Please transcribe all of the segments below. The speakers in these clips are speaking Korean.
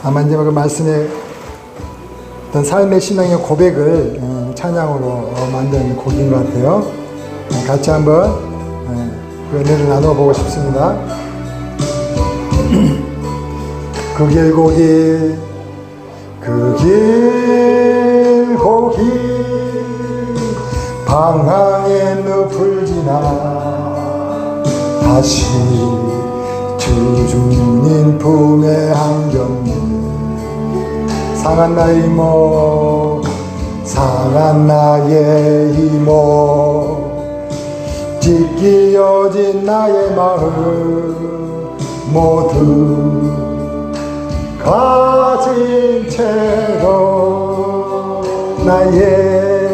아마 이제 그 말씀의 어떤 삶의 신앙의 고백을 찬양으로 만든 곡인 것 같아요. 같이 한번 그 은혜를 나눠보고 싶습니다. 그 길고기 방황의 늪을 지나 다시 주 주님 품에 안겼네. 상한 나의 이모 상한 나의 이모 찢기어진 나의 마음 모두 가진 채로 나의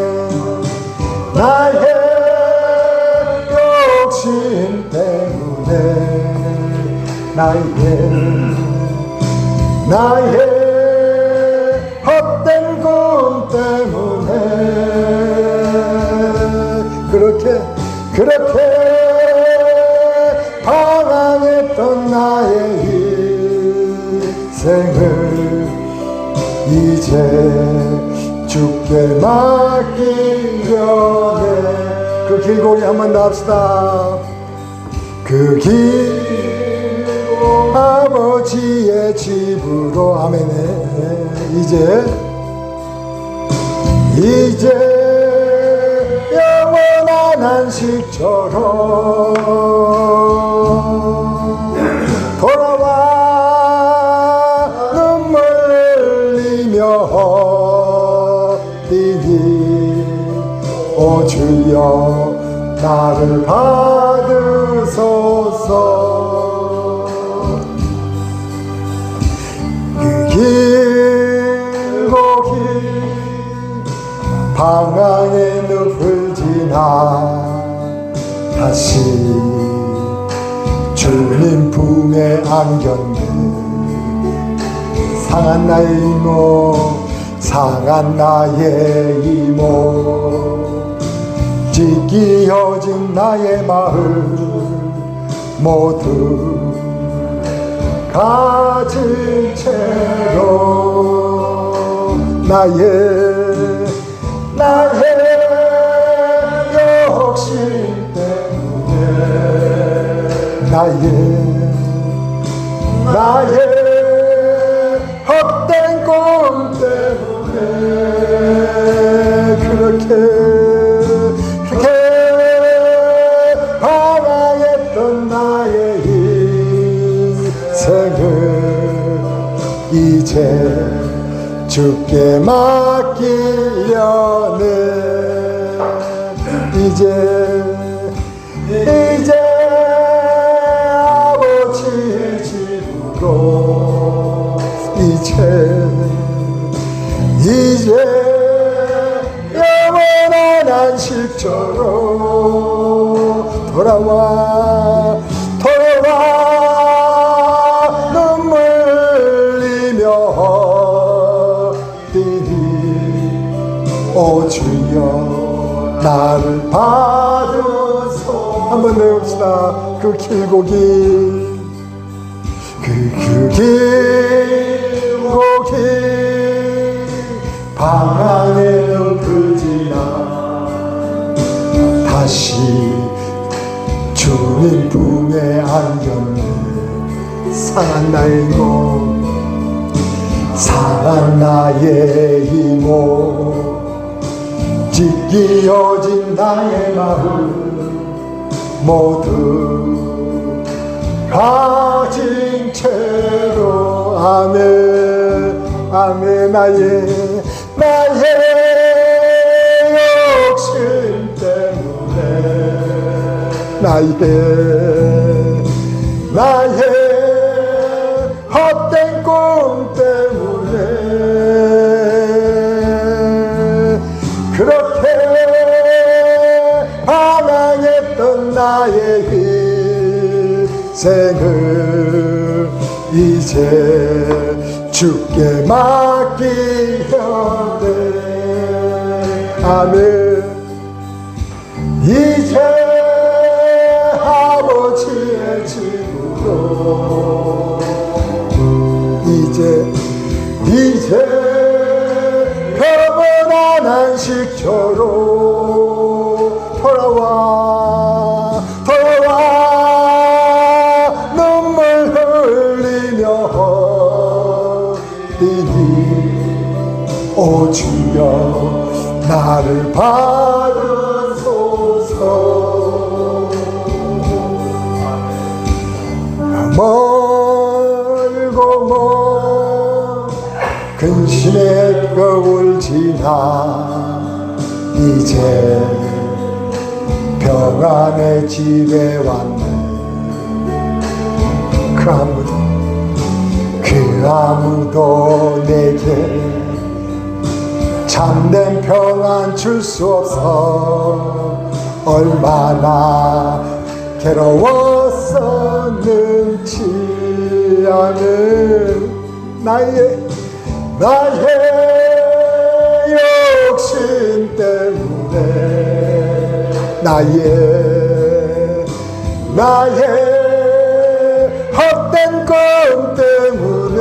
욕심 때문에 나의 헛된 꿈 때문에 그렇게 방황했던 나의 인생을 이제 주께 맡기려네. 그 길고리 한번 더 합시다. 그 길 아버지의 집으로 아멘에 이제 영원한 안식처럼 돌아와 눈물 흘리며 뛰니 오 주여 나를 받으소서. 그 길고 길 방황의 늪을 지나 다시 주님 품에 안겼네. 상한 나의 이모 찢기어진 나의 마음 모두 가진 채로 나의 욕심 때문에 나의 헛된 꿈 때문에 그렇게 방황했던 나의 인생을 이제 주께 맡기려네. 이제 아버지의 집으로 이제 영원한 안식처로 돌아와 눈물 흘리며 뛰니 오 주여 나를 받으소. 한번 외웁시다. 그 길고 길 방황의 늪을 지나 다시 주님 품에 안겼네. 상한 나의 이모 찢기어진 나의 마음 모두 가진 채로 아멘 나의 욕심 때문에 나의 헛된 꿈 때문에 그렇게 방황했던 나의 인생을 이제 주께 맡기려네. 아멘. 이제 아버지의 집으로 이제 식초로 돌아와 눈물 흘리며 뛰니 오 주여 나를 받으소서. 멀고 먼 근심의 겨울 지나 이제 평안의 집에 왔네. 그 아무도 내게 참된 평안 줄 수 없어. 얼마나 괴로웠었는지 아는 나의 욕심 때문에 나의 헛된 꿈 때문에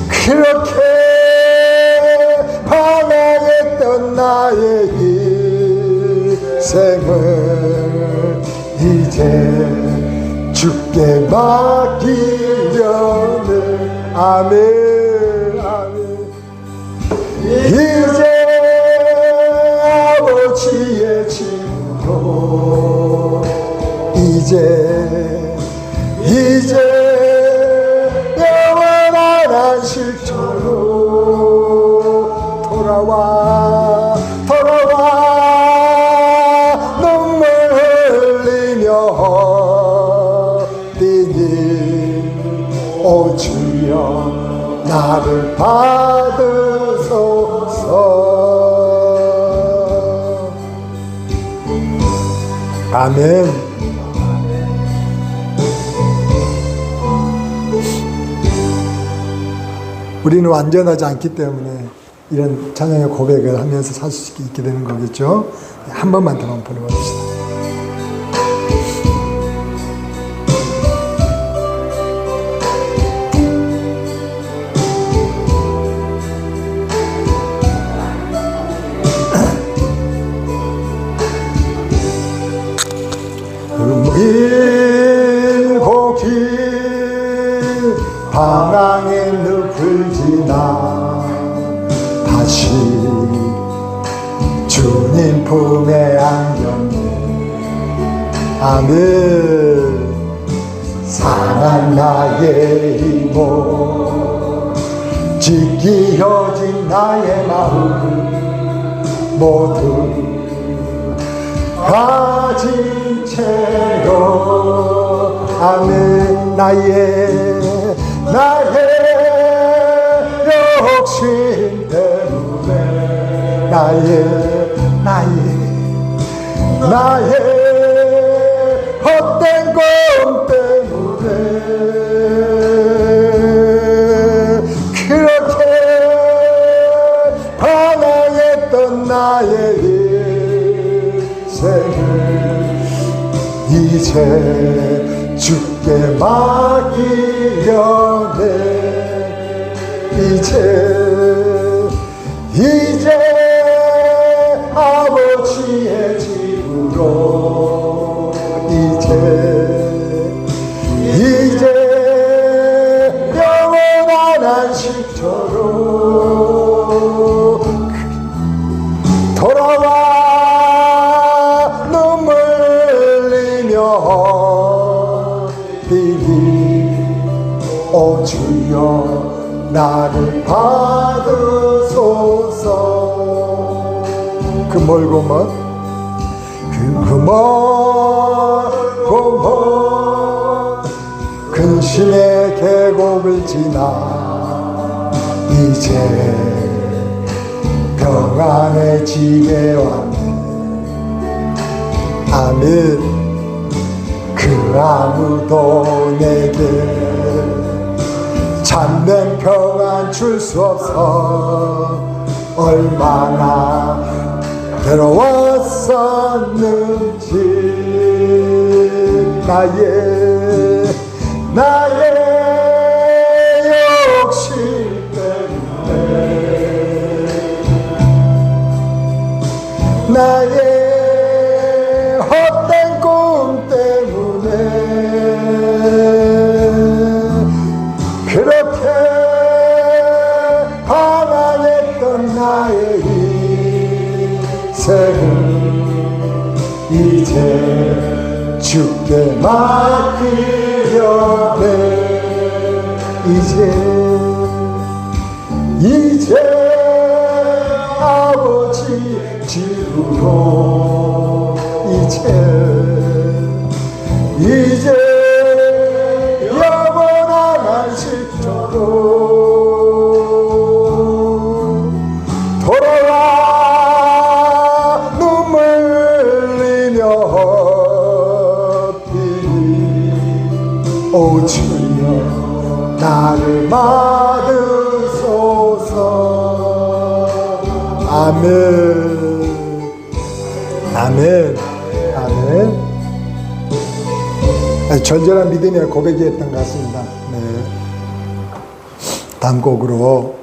그렇게 방황했던 나의 인생을 이제 주께 맡기려는 아멘 아멘. 이제 아버지의 집으로 이제 영원한 안식처로 돌아와 눈물 흘리며 뛰니 오 주여 나를 받으소서. 아멘. 우리는 완전하지 않기 때문에 이런 찬양의 고백을 하면서 살 수 있게 되는 거겠죠. 한 번만 더 한번 불러봅시다. 길고 길 방황의 늪을 지나 다시 주님 품에 안겼네. 아멘. 상한 나의 이모 찢기어진 나의 마음 모두 가진 채로 아멘. 나의 욕심 때문에 나의 헛된 꿈 때문에 그렇게 방황했던 나의 인생을 이제 주께 맡기려네. 이제 아버지의 집으로 이제 영원한 안식처로 돌아와 눈물 흘리며 뛰니 오 주여 나를 받으소서. 그 멀고 먼 근심의 계곡을 지나 이제 평안의 집에 왔네. 아멘. 그 아무도 내게 참된 평안 줄 수 없어. 얼마나 괴로웠었는지 나의 욕심 때문에 이제 아버지 집으로 이제 영원한 안식처로 돌아와 눈물 흘리며 오 주여 나를 받으소서. 아멘. 아멘. 아멘. 절절한 믿음의 고백이었던 것 같습니다. 네. 다음 곡으로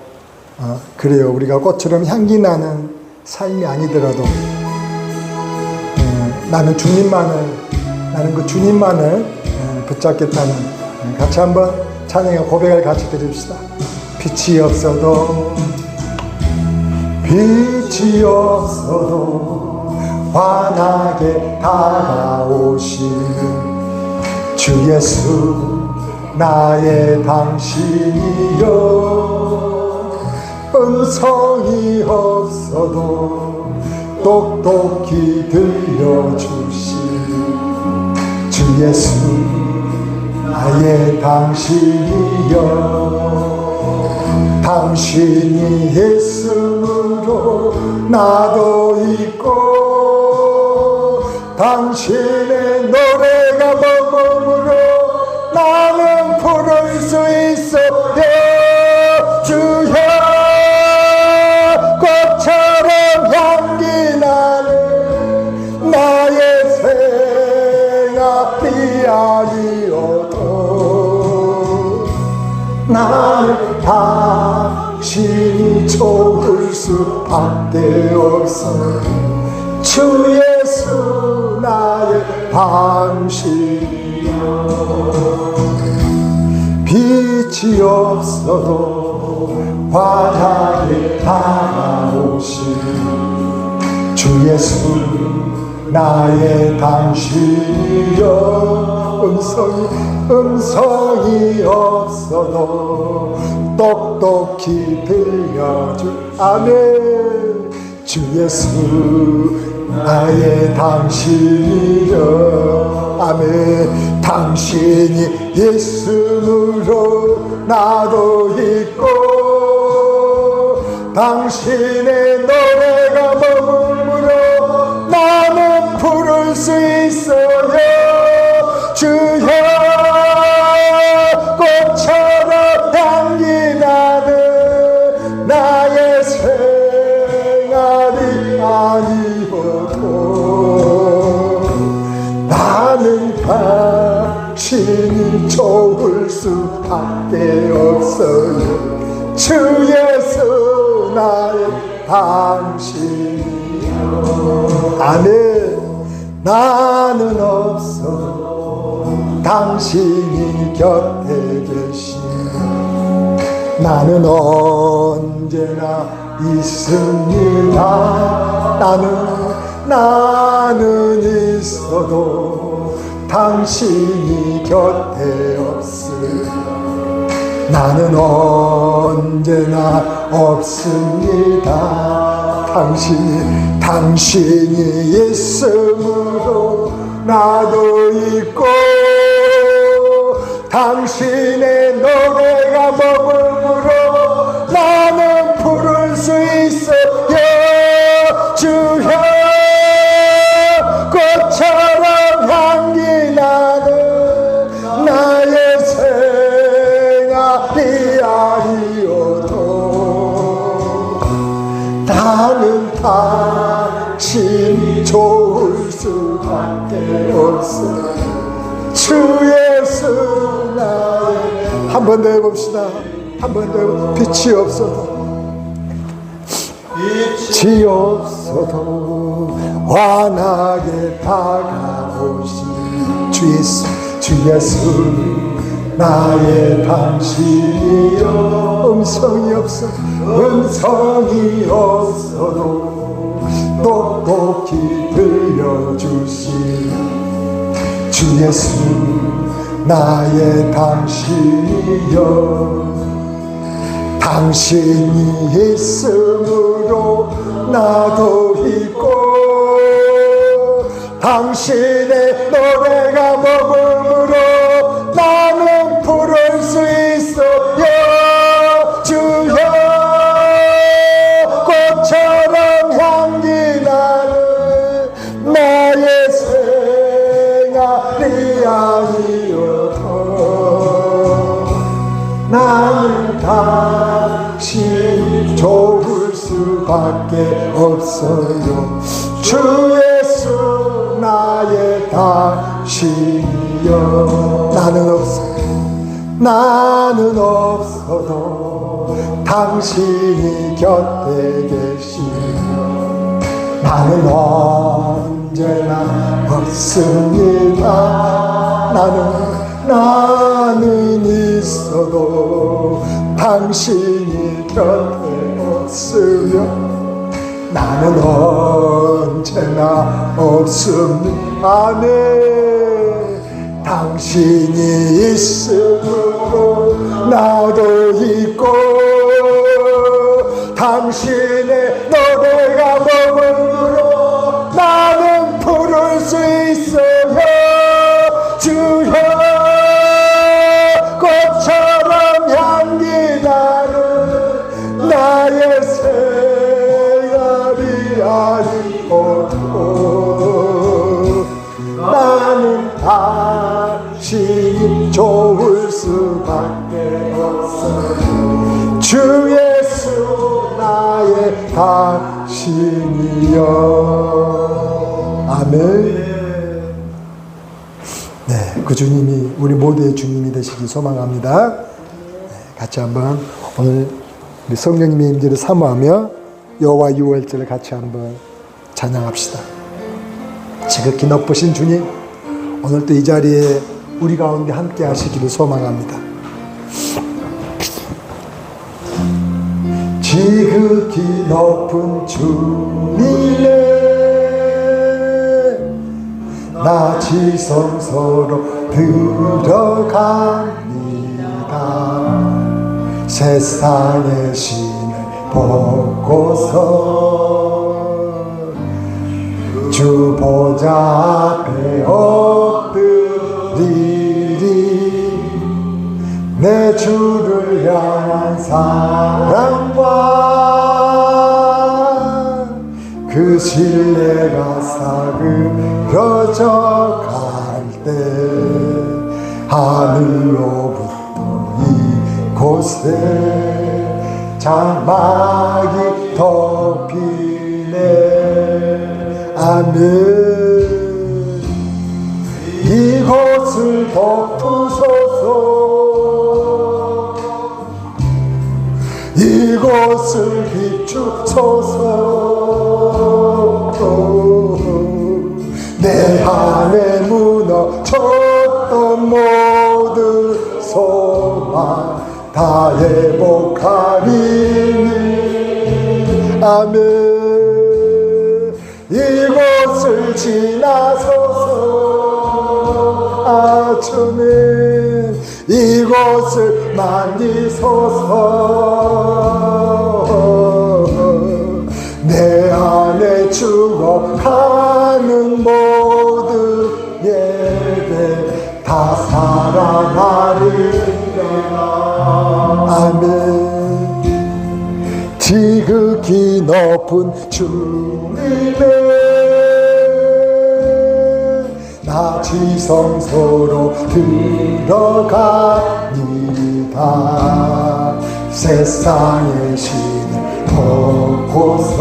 그래요. 우리가 꽃처럼 향기 나는 삶이 아니더라도 나는 그 주님만을 붙잡겠다는 같이 한번 찬양의 고백을 같이 드립시다. 빛이 없어도 환하게 다가오시는 주 예수 나의 당신이여. 음성이 없어도 똑똑히 들려주시는 주 예수 나의 당신이여. 당신이 예수로 나도 있고 당신의 노래가 머금으로 나는 부를 수 있어요. 주여 꽃처럼 향기 나는 나의 생활이 아니어도 나는 당신이 좋을 수밖에 없어. 주 예수 나의 당신이여. 빛이 없어도 환하게 다가오시는 주 예수 나의 당신이여. 음성이 없어도 똑똑히 들려줄 아멘. 주 예수 나의 당신이여. 아멘. 당신이 예수로 나도 있고 당신의 노래가 머금으로 나는 부를 수 있어요. 주여 꽃처럼 향기 나는 나의 생활이 아니어도 나는 당신이 좋을 수밖에 없어요. 주 예수 나의 당신이여. 아멘. 나는 없어도 당신이 곁에 계시네. 나는 언제나 있습니다. 나는 있어도 당신이 곁에 없으니 나는 언제나 없습니다. 당신이 있음으로 나도 있고 당신의 노래가 머금으로 나는 부를 수 있어요. 주여 꽃처럼 향기 나는 나의 생활이 아니어도 나는 당신이 좋을 수밖에 없어. 주 예수 나의 한 번 더 해봅시다. 한 번 더 해봅시다. 빛이 없어도 환하게 다가오신 주 예수 나의 당신이여. 음성이 없어도 똑똑히 들려주신 주 예수 나의 당신이여 당신이 있으므로 나도 있고 당신의 노래가 머금으로 나는 부를 수 있어요 주여 꽃처럼 향기 나는 나의 생활이 아니어도 나는 당신 좋을 수밖에 없어요 주 예수 나의 당신이여 나는 없어도 당신이 곁에 계시며 나는 언제나 없습니다 나는 있어도 당신이 곁에 없으며 나는 언제나 없습니다 당신이 있으므로 나도 있고 당신의 노래가 머물러 나는 부를 수 있어요 주여 꽃처럼 향기 나는 나의 생활이 아니어도 나는 당신이 좋을 수밖에 없어요 주 예수 나의 당신이여 아멘 네, 그 주님이 우리 모두의 주님이 되시길 소망합니다 같이 한번 오늘 우리 성령님의 임재를 사모하며 여호와 유월절을 같이 한번 찬양합시다 지극히 높으신 주님 오늘 또 이 자리에 우리 가운데 함께 하시기를 소망합니다 지극히 높은 주님의 나 지성소로 들어갑니다 세상의 신을 보고서 주 보좌 앞에 엎드리리 내 주를 향한 사랑과 그 신뢰가 사그러져 갈 때 하늘로부터 이곳에 장막이 덮이네 아멘 이곳을 덮으소서 이곳을 비추소서 내 안에 무너졌던 모든 소망 다 회복하리니 아멘 이곳을 지나소서 아 주님 이곳을 만지소서 내 안에 죽어가는 모든 예배 다 살아나리라 아멘 지극히 높은 주님의 나 지성소로 들어갑니다 세상의 신을 보고서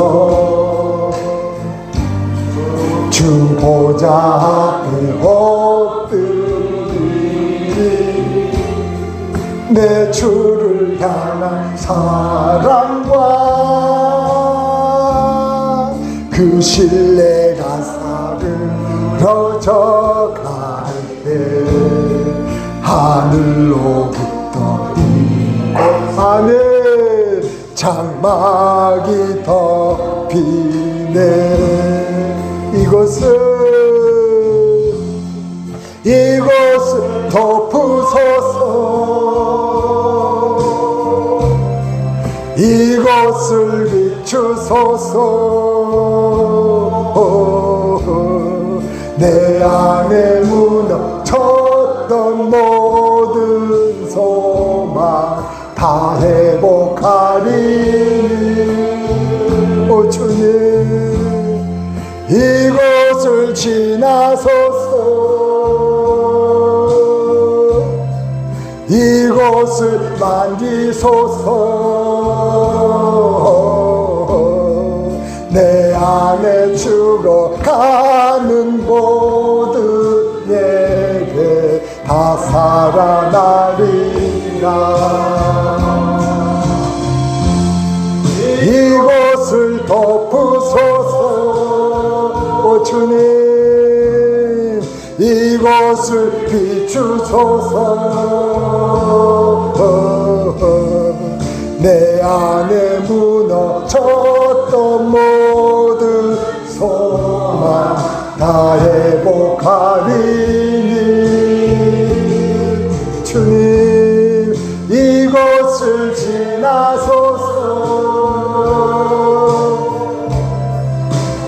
주 보좌 앞에 엎드리리 내 주를 향한 사랑과 그 신뢰가 사그러져 갈 때 하늘로부터 이곳 안에 장막이 덮이네 이곳은 덮으소서. 이곳을 비추소서. 내 안에 무너졌던 모든 소망 다 회복하리니. 오 주님, 이곳을 지나소서. 이곳을 만지소서. 내 안에 죽어가는 모든 예배 다 살아나리라. 이곳을 덮으소서. 오 주님, 이곳을 비추소서. 내 안에 무너졌던 모든 소망 다 회복하리니. 주님, 이곳을 지나소서.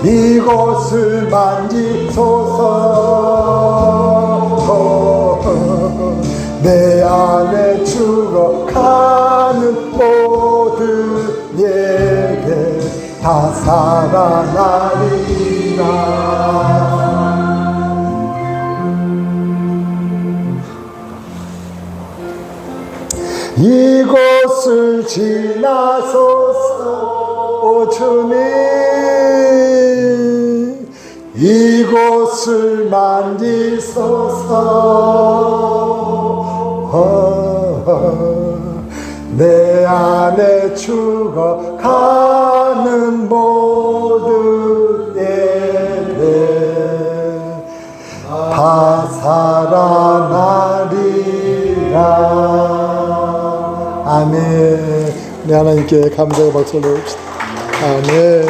이곳을 만지소서. 내 안에 죽어가는 모든 예배 다 살아나리라. 이곳을 지나소서. 오 주님, 이곳을 만지소서. 내 안에 죽어가는 모든 예배 다 살아나리라. 아멘. 우리 하나님께 감사의 박수를 드립시다. 아멘.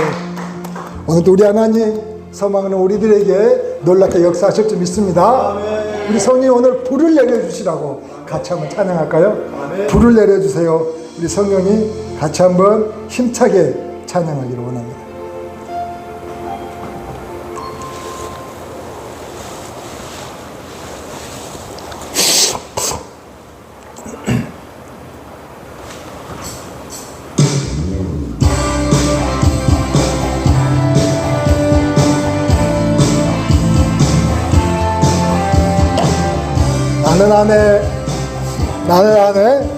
오늘도 우리 하나님 소망하는 우리들에게 놀랍게 역사하실 줄 믿습니다. 아멘. 우리 성령이 오늘 불을 내려주시라고 같이 한번 찬양할까요? 아멘. 불을 내려주세요. 우리 성령이 같이 한번 힘차게 찬양하기를 원합니다. 나는 안에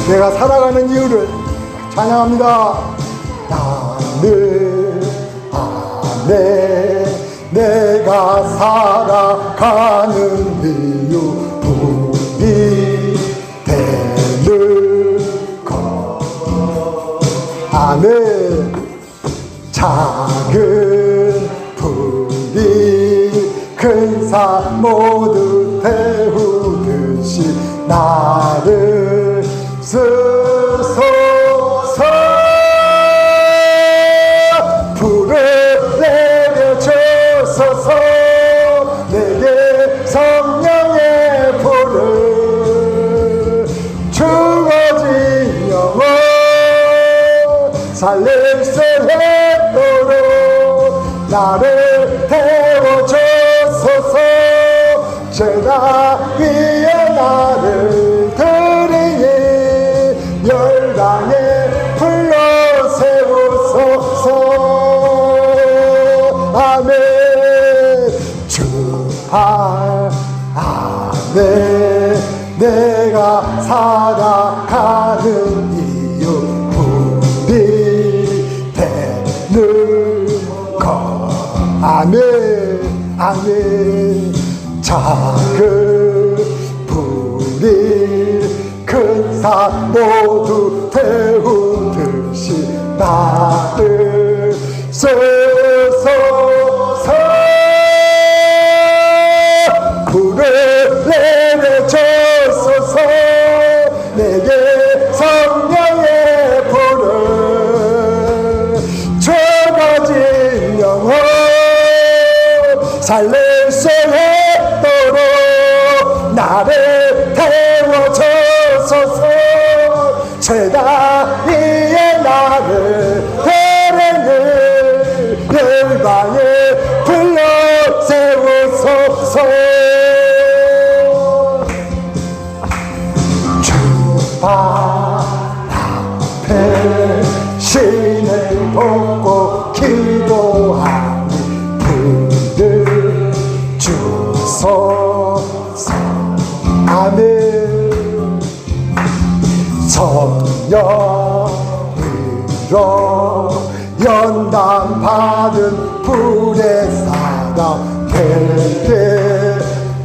내가 살아가는 이유를 찬양합니다. 나는 안에 내가 살아가는 이유 불이 되는 것. 안에 작은 불이 큰 산 모두 태우듯이 나를 쓰소서. 불을 내려주소서. 내게 성령의 불을 죽어진 영혼 살릴 수 있도록 나를 태워주소서. 제가 위에 나를 드리니 열방에 불러 세우소서. 아멘. 주 발 안에 내가 살아가는 이유 불이 되는 것. 아멘. 아멘. 작은 불이 큰 산 모두 태우듯이 나를 쓰소서. 불을 내려주소서. 내게 성령의 불을 죽어진 영혼 살릴 수 있도록 태워주소서. 제가 이의 나를 대령을 열방에 불러 세우소서. 주 앞에 신을 벗고 기도하니 불을 주소서. 아멘. 성령으로 연단받은 불의 사람 되게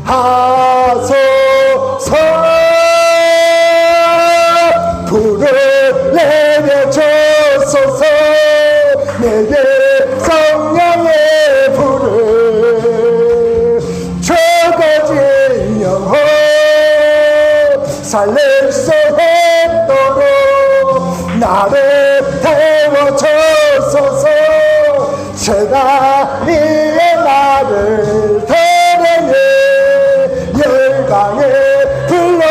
하소서. 불을 내려주소서. 내게 성령의 불을 적어진 영혼 살릴 수 있도록 나를 태워주소서. 제가 이의 나를 대령해 열방에 불러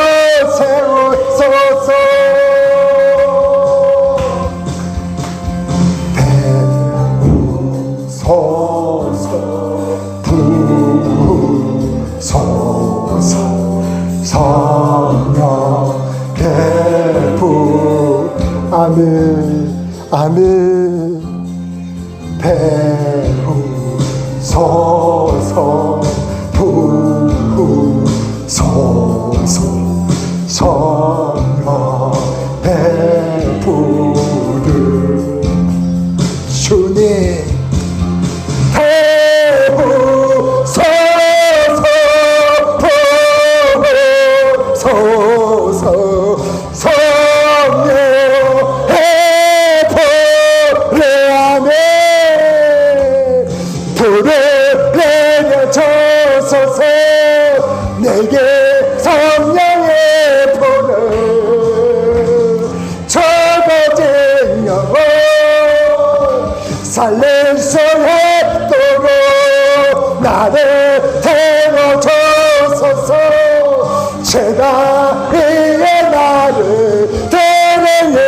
세우소서. 배우소서 부소서 성령 배부. 아멘 아멘. 배우소서 부소서 성령 배부를 주님 배우소서 부소서 성령 해보레아멘. 불을 내려주소서. 내게 성령의 불을 적어진 영혼 살릴 수 있도록 나를 태워주소서. 제가 이의 나를 대령해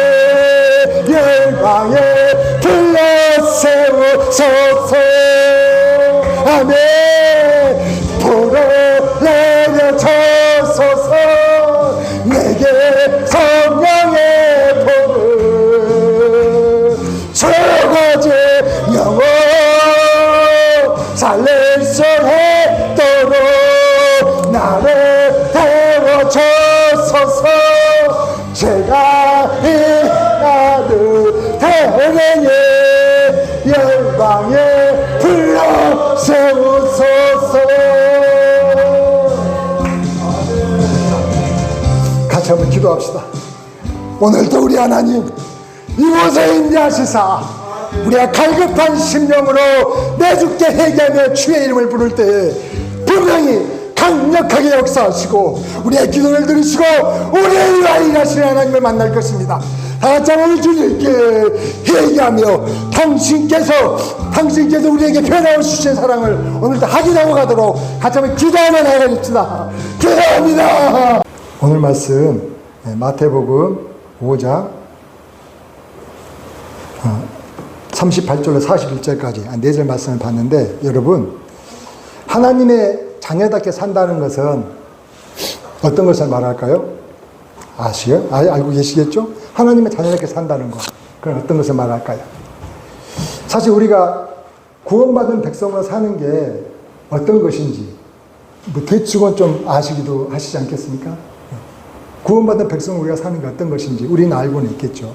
열방에 불러 세우소서. 아멘. 불을 내려주소서. 내게 성령의 불을 적어진 영혼 살릴 수 있도록 나를 태워주소서. 제가 이 나를 대령해 열방에 불러 세우소서. 같이 한번 기도합시다. 오늘도 우리 하나님 이곳에 임재하시사 우리가 갈급한 심령으로 내 주께 회개하며 주의 이름을 부를 때에 분명히 강력하게 역사하시고 우리의 기도를 들으시고 우리의 위하여 일하시는 하나님을 만날 것입니다. 다같이 오늘 주님께 회개하며 당신께서 우리에게 변화를 주신 사랑을 오늘도 확인하고 가도록 같이 한번 기도하며 나가겠습니다. 기도합니다. 오늘 말씀 마태복음 5장 38절로 41절까지 4절 말씀을 봤는데, 여러분 하나님의 자녀답게 산다는 것은 어떤 것을 말할까요? 아시요? 알고 계시겠죠? 하나님의 자녀답게 산다는 것, 그건 어떤 것을 말할까요? 사실 우리가 구원받은 백성으로 사는 게 어떤 것인지 뭐 대충은 좀 아시기도 하시지 않겠습니까? 구원받은 백성으로 우리가 사는 게 어떤 것인지 우리는 알고는 있겠죠.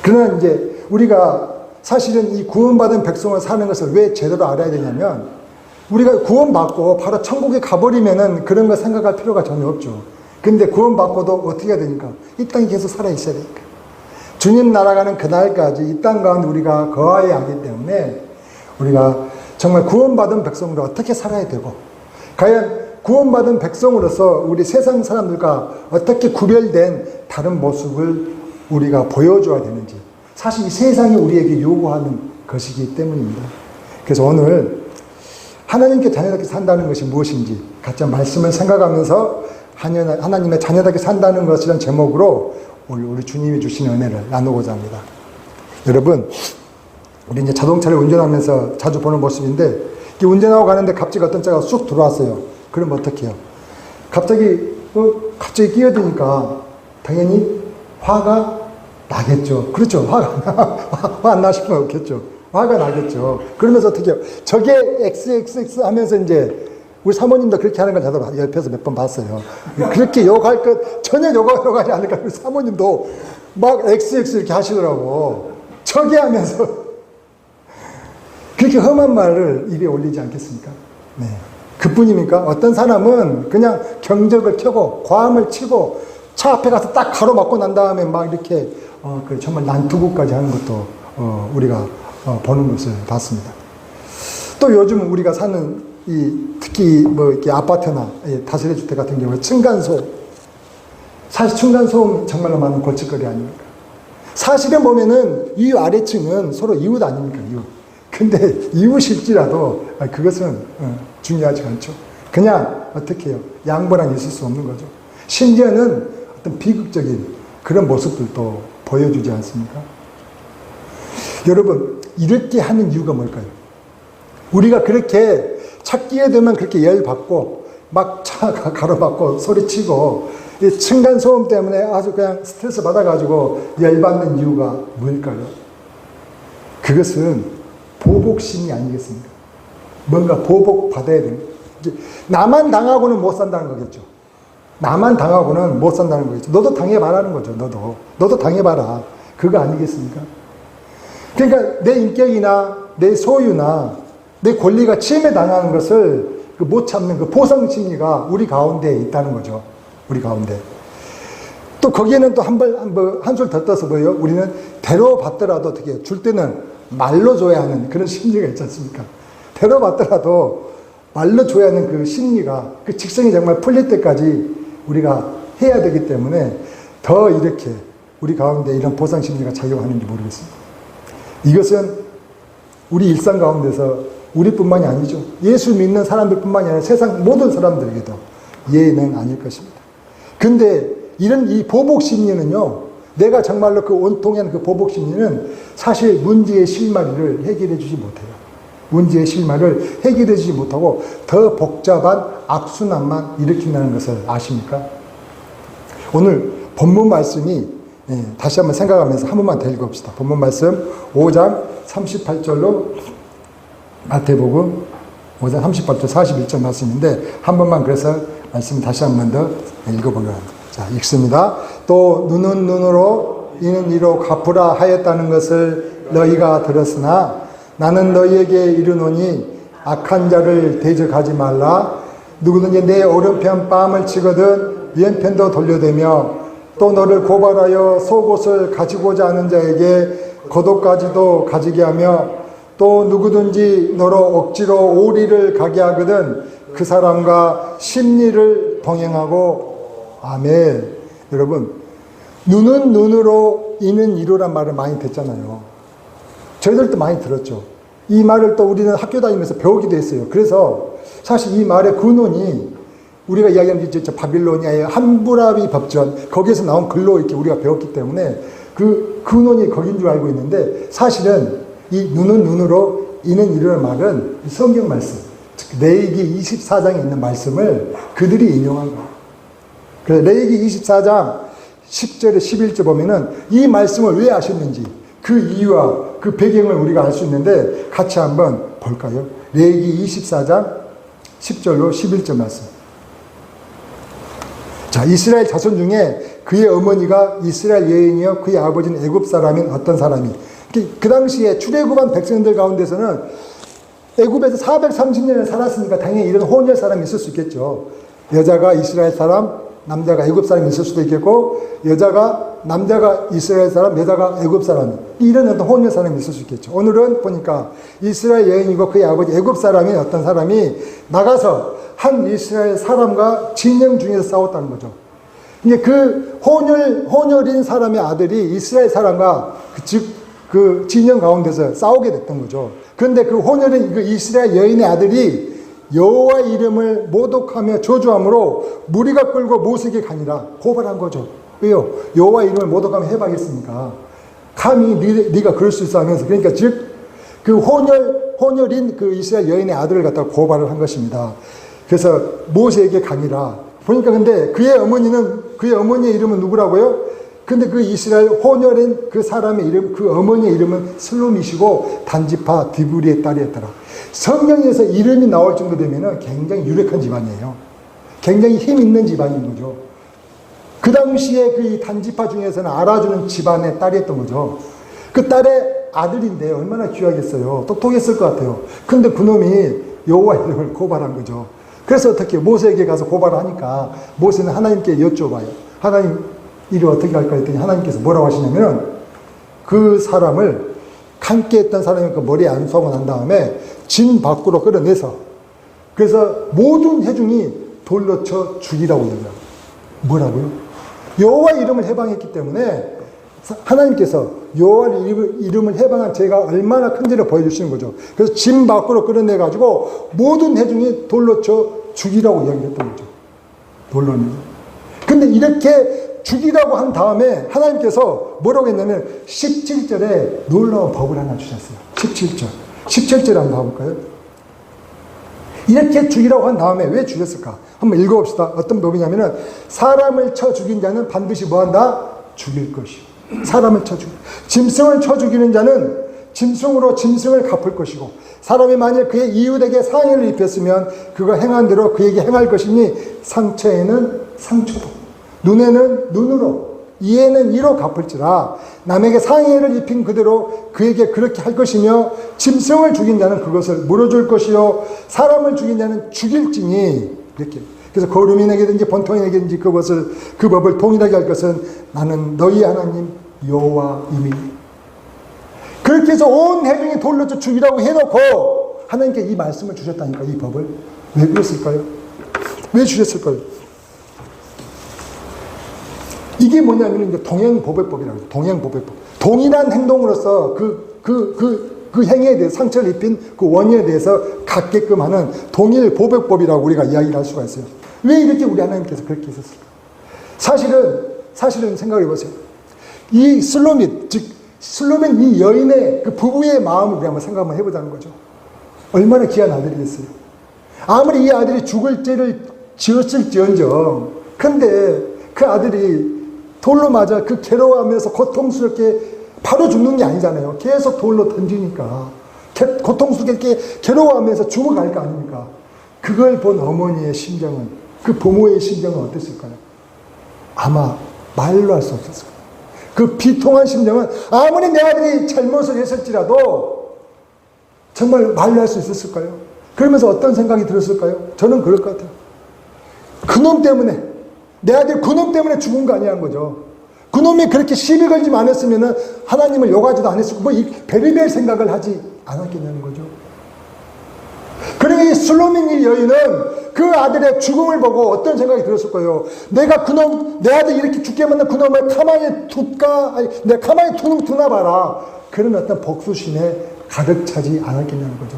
그러나 이제 우리가 사실은 이 구원받은 백성으로 사는 것을 왜 제대로 알아야 되냐면, 우리가 구원받고 바로 천국에 가버리면은 그런 거 생각할 필요가 전혀 없죠. 근데 구원받고도 어떻게 해야 되니까? 이 땅에 계속 살아있어야 되니까. 주님 날아가는 그날까지 이 땅 가운데 우리가 거하여야 하기 때문에 우리가 정말 구원받은 백성으로 어떻게 살아야 되고, 과연 구원받은 백성으로서 우리 세상 사람들과 어떻게 구별된 다른 모습을 우리가 보여줘야 되는지, 사실 이 세상이 우리에게 요구하는 것이기 때문입니다. 그래서 오늘 하나님께 자녀답게 산다는 것이 무엇인지 같이 말씀을 생각하면서 하나님의 자녀답게 산다는 것이라는 제목으로 우리 주님이 주신 은혜를 나누고자 합니다. 여러분, 우리 이제 자동차를 운전하면서 자주 보는 모습인데, 운전하고 가는데 갑자기 어떤 차가 쑥 들어왔어요. 그럼 어떻게 해요? 갑자기 끼어드니까 당연히 화가 나겠죠. 그렇죠. 화 안 나시면 없겠죠. 화가 나겠죠. 그러면서 어떻게 해요? 저게 XXX 하면서 이제 우리 사모님도 그렇게 하는 걸 저도 옆에서 몇 번 봤어요. 그렇게 욕할 것 전혀 욕하지 않을까. 우리 사모님도 막 XX 이렇게 하시더라고. 저게 하면서 그렇게 험한 말을 입에 올리지 않겠습니까? 네. 그뿐입니까? 어떤 사람은 그냥 경적을 켜고 과음을 치고 차 앞에 가서 딱 가로막고 난 다음에 막 이렇게 정말 난투구까지 하는 것도 우리가 보는 것을 봤습니다. 또 요즘 우리가 사는 특히 이렇게 아파트나 다세대 주택 같은 경우에 층간소음, 사실 층간소음 정말로 많은 골칫거리 아닙니까? 사실은 보면은 이 아래층은 서로 이웃 아닙니까? 이웃. 근데 이웃일지라도 그것은 중요하지 않죠. 그냥 어떻게 해요? 양보랑 있을 수 없는 거죠. 심지어는 어떤 비극적인 그런 모습들도 보여주지 않습니까? 여러분, 이렇게 하는 이유가 뭘까요? 우리가 그렇게 찾기에 되면 그렇게 열받고 막 차 가로막고 소리치고 층간소음 때문에 아주 그냥 스트레스 받아가지고 열받는 이유가 뭘까요? 그것은 보복심이 아니겠습니까? 뭔가 보복받아야 됩니다. 나만 당하고는 못 산다는 거겠죠. 나만 당하고는 못 산다는 거겠죠. 너도 당해봐라는 거죠. 너도 당해봐라. 그거 아니겠습니까? 그러니까 내 인격이나 내 소유나 내 권리가 침해당하는 것을 못 참는 그 보상심리가 우리 가운데 있다는 거죠. 우리 가운데. 또 거기에는 또 한술 더 떠서 뭐예요? 우리는 대로 받더라도 어떻게 줄 때는 말로 줘야 하는 그런 심리가 있지 않습니까? 대로 받더라도 말로 줘야 하는 그 심리가, 그 직성이 정말 풀릴 때까지 우리가 해야 되기 때문에 더 이렇게 우리 가운데 이런 보상 심리가 작용하는지 모르겠습니다. 이것은 우리 일상 가운데서 우리뿐만이 아니죠. 예수 믿는 사람들뿐만이 아니라 세상 모든 사람들에게도 예는 아닐 것입니다. 근데 이 보복 심리는요, 내가 정말로 그 온통한 그 보복 심리는 사실 문제의 실마리를 해결해 주지 못해요. 문제의 실마리를 해결해 주지 못하고 더 복잡한 악순환만 일으킨다는 것을 아십니까? 오늘 본문 말씀이 다시 한번 생각하면서 한 번만 더 읽어봅시다. 본문 말씀 5장 38절로 마태복음 5장 38절 41절 말씀인데 한 번만 그래서 말씀 다시 한 번 더 읽어보려고 합니다. 자, 읽습니다. 또 눈은 눈으로 이는 이로 갚으라 하였다는 것을 너희가 들었으나 나는 너희에게 이르노니 악한 자를 대적하지 말라. 누구든지 내 오른편 뺨을 치거든 왼편도 돌려대며 또 너를 고발하여 속옷을 가지고자 하는 자에게 겉옷까지도 가지게 하며 또 누구든지 너로 억지로 오리를 가게 하거든 그 사람과 심리를 동행하고. 아멘. 여러분, 눈은 눈으로 이는 이로란 말을 많이 듣잖아요. 저희들도 많이 들었죠. 이 말을 또 우리는 학교 다니면서 배우기도 했어요. 그래서 사실 이 말의 근원이 우리가 이야기하는 바빌로니아의 함부라비 법전, 거기에서 나온 글로 이렇게 우리가 배웠기 때문에 그 근원이 거긴 줄 알고 있는데, 사실은 이 눈은 눈으로 이는 이로란 말은 성경 말씀, 즉 레위기 24장에 있는 말씀을 그들이 인용한 거예요. 그래서 레위기 24장 10절에 11절 보면은 이 말씀을 왜 하셨는지 그 이유와 그 배경을 우리가 알 수 있는데 같이 한번 볼까요? 레위기 24장 10절로 11절 말씀. 자, 이스라엘 자손 중에 그의 어머니가 이스라엘 여인이요 그의 아버지는 애굽 사람인 어떤 사람이, 그 당시에 출애굽한 백성들 가운데서는 애굽에서 430년을 살았으니까 당연히 이런 혼혈 사람이 있을 수 있겠죠. 여자가 이스라엘 사람, 남자가 애굽 사람이 있을 수도 있겠고, 남자가 이스라엘 사람, 여자가 애굽 사람, 이런 어떤 혼혈 사람이 있을 수 있겠죠. 오늘은 보니까 이스라엘 여인이고 그의 아버지 애굽 사람인 어떤 사람이 나가서 한 이스라엘 사람과 진영 중에서 싸웠다는 거죠. 이게 그 혼혈인 사람의 아들이 이스라엘 사람과 그 진영 가운데서 싸우게 됐던 거죠. 그런데 그 혼혈인 그 이스라엘 여인의 아들이 여호와 이름을 모독하며 저주함으로 무리가 끌고 모세에게 가니라. 고발한 거죠. 왜요? 여호와 이름을 모독하며 해방했으니까. 감히 네가 그럴 수 있어 하면서, 그러니까 즉 그 혼혈인 그 이스라엘 여인의 아들을 갖다가 고발을 한 것입니다. 그래서 모세에게 가니라. 보니까 근데 그의 어머니의 이름은 누구라고요? 근데 그 이스라엘 혼혈인 그 사람의 이름, 그 어머니의 이름은 슬로밋이고 단지파 디브리의 딸이었더라. 성경에서 이름이 나올 정도 되면은 굉장히 유력한 집안이에요. 굉장히 힘 있는 집안인 거죠. 그 당시에 그 단지파 중에서는 알아주는 집안의 딸이었던 거죠. 그 딸의 아들인데 얼마나 귀하겠어요. 똑똑했을 것 같아요. 근데 그놈이 여호와 이름을 고발한 거죠. 그래서 어떻게 모세에게 가서 고발을 하니까 모세는 하나님께 여쭤봐요. 하나님, 이를 어떻게 할까 했더니 하나님께서 뭐라고 하시냐면 그 사람을 함께 했던 사람이 그 머리에 안수하고 난 다음에 진 밖으로 끌어내서 그래서 모든 회중이 돌로 쳐 죽이라고 얘기해요. 뭐라고요? 여호와 이름을 해방했기 때문에 하나님께서 여호와 이름을 해방한 죄가 얼마나 큰지를 보여주시는 거죠. 그래서 진 밖으로 끌어내가지고 모든 회중이 돌로 쳐 죽이라고 이야기를 했던 거죠. 돌로는. 근데 이렇게 죽이라고 한 다음에 하나님께서 뭐라고 했냐면 17절에 놀라운 법을 하나 주셨어요. 17절 한번 봐볼까요? 이렇게 죽이라고 한 다음에 왜 죽였을까? 한번 읽어봅시다. 어떤 법이냐면은 사람을 쳐 죽인 자는 반드시 뭐한다? 죽일 것이요. 사람을 쳐 죽여. 짐승을 쳐 죽이는 자는 짐승으로 짐승을 갚을 것이고 사람이 만일 그의 이웃에게 상해를 입혔으면 그가 행한 대로 그에게 행할 것이니 상처에는 상처로 눈에는 눈으로 이에는 이로 갚을지라. 남에게 상해를 입힌 그대로 그에게 그렇게 할 것이며 짐승을 죽인 자는 그것을 물어줄 것이요 사람을 죽인 자는 죽일지니. 이렇게. 그래서 거류민에게든지 본토인에게든지 그 법을 동일하게 할 것은 나는 너희 하나님 여호와이니. 그렇게 해서 온 회중이 돌로 쳐 죽이라고 해놓고 하나님께 이 말씀을 주셨다니까. 이 법을 왜 그랬을까요? 왜 주셨을까요? 이게 뭐냐면 이제 동행보배법이라고 해요. 동행보배법. 동일한 행동으로서 그 행위에 대해서 상처를 입힌 그 원인에 대해서 갖게끔 하는 동일보배법이라고 우리가 이야기를 할 수가 있어요. 왜 이렇게 우리 하나님께서 그렇게 했었을까? 사실은 생각해 보세요. 이 슬로밋, 즉 슬로밋 이 여인의 그 부부의 마음을 우리 한번 생각 한번 해보자는 거죠. 얼마나 귀한 아들이겠어요. 아무리 이 아들이 죽을 죄를 지었을지언정, 근데 그 아들이 돌로 맞아 그 괴로워하면서 고통스럽게 바로 죽는 게 아니잖아요. 계속 돌로 던지니까 고통스럽게 괴로워하면서 죽어갈 거 아닙니까? 그걸 본 어머니의 심정은, 그 부모의 심정은 어땠을까요? 아마 말로 할 수 없었을 거예요. 그 비통한 심정은 아무리 내 아들이 잘못을 했을지라도 정말 말로 할 수 있었을까요? 그러면서 어떤 생각이 들었을까요? 저는 그럴 것 같아요. 그놈 때문에, 내 아들 그놈 때문에 죽은 거 아니야 한 거죠. 그놈이 그렇게 시비 걸지 않았으면 하나님을 욕하지도 않았을 거고 이 별의별 생각을 하지 않았겠냐는 거죠. 그러니 이 슬로밋 여인은 그 아들의 죽음을 보고 어떤 생각이 들었을 거예요. 내가 그놈, 내 아들 이렇게 죽게 만든 그놈을 가만히 내가 가만히 두나 봐라. 그런 어떤 복수심에 가득 차지 않았겠냐는 거죠.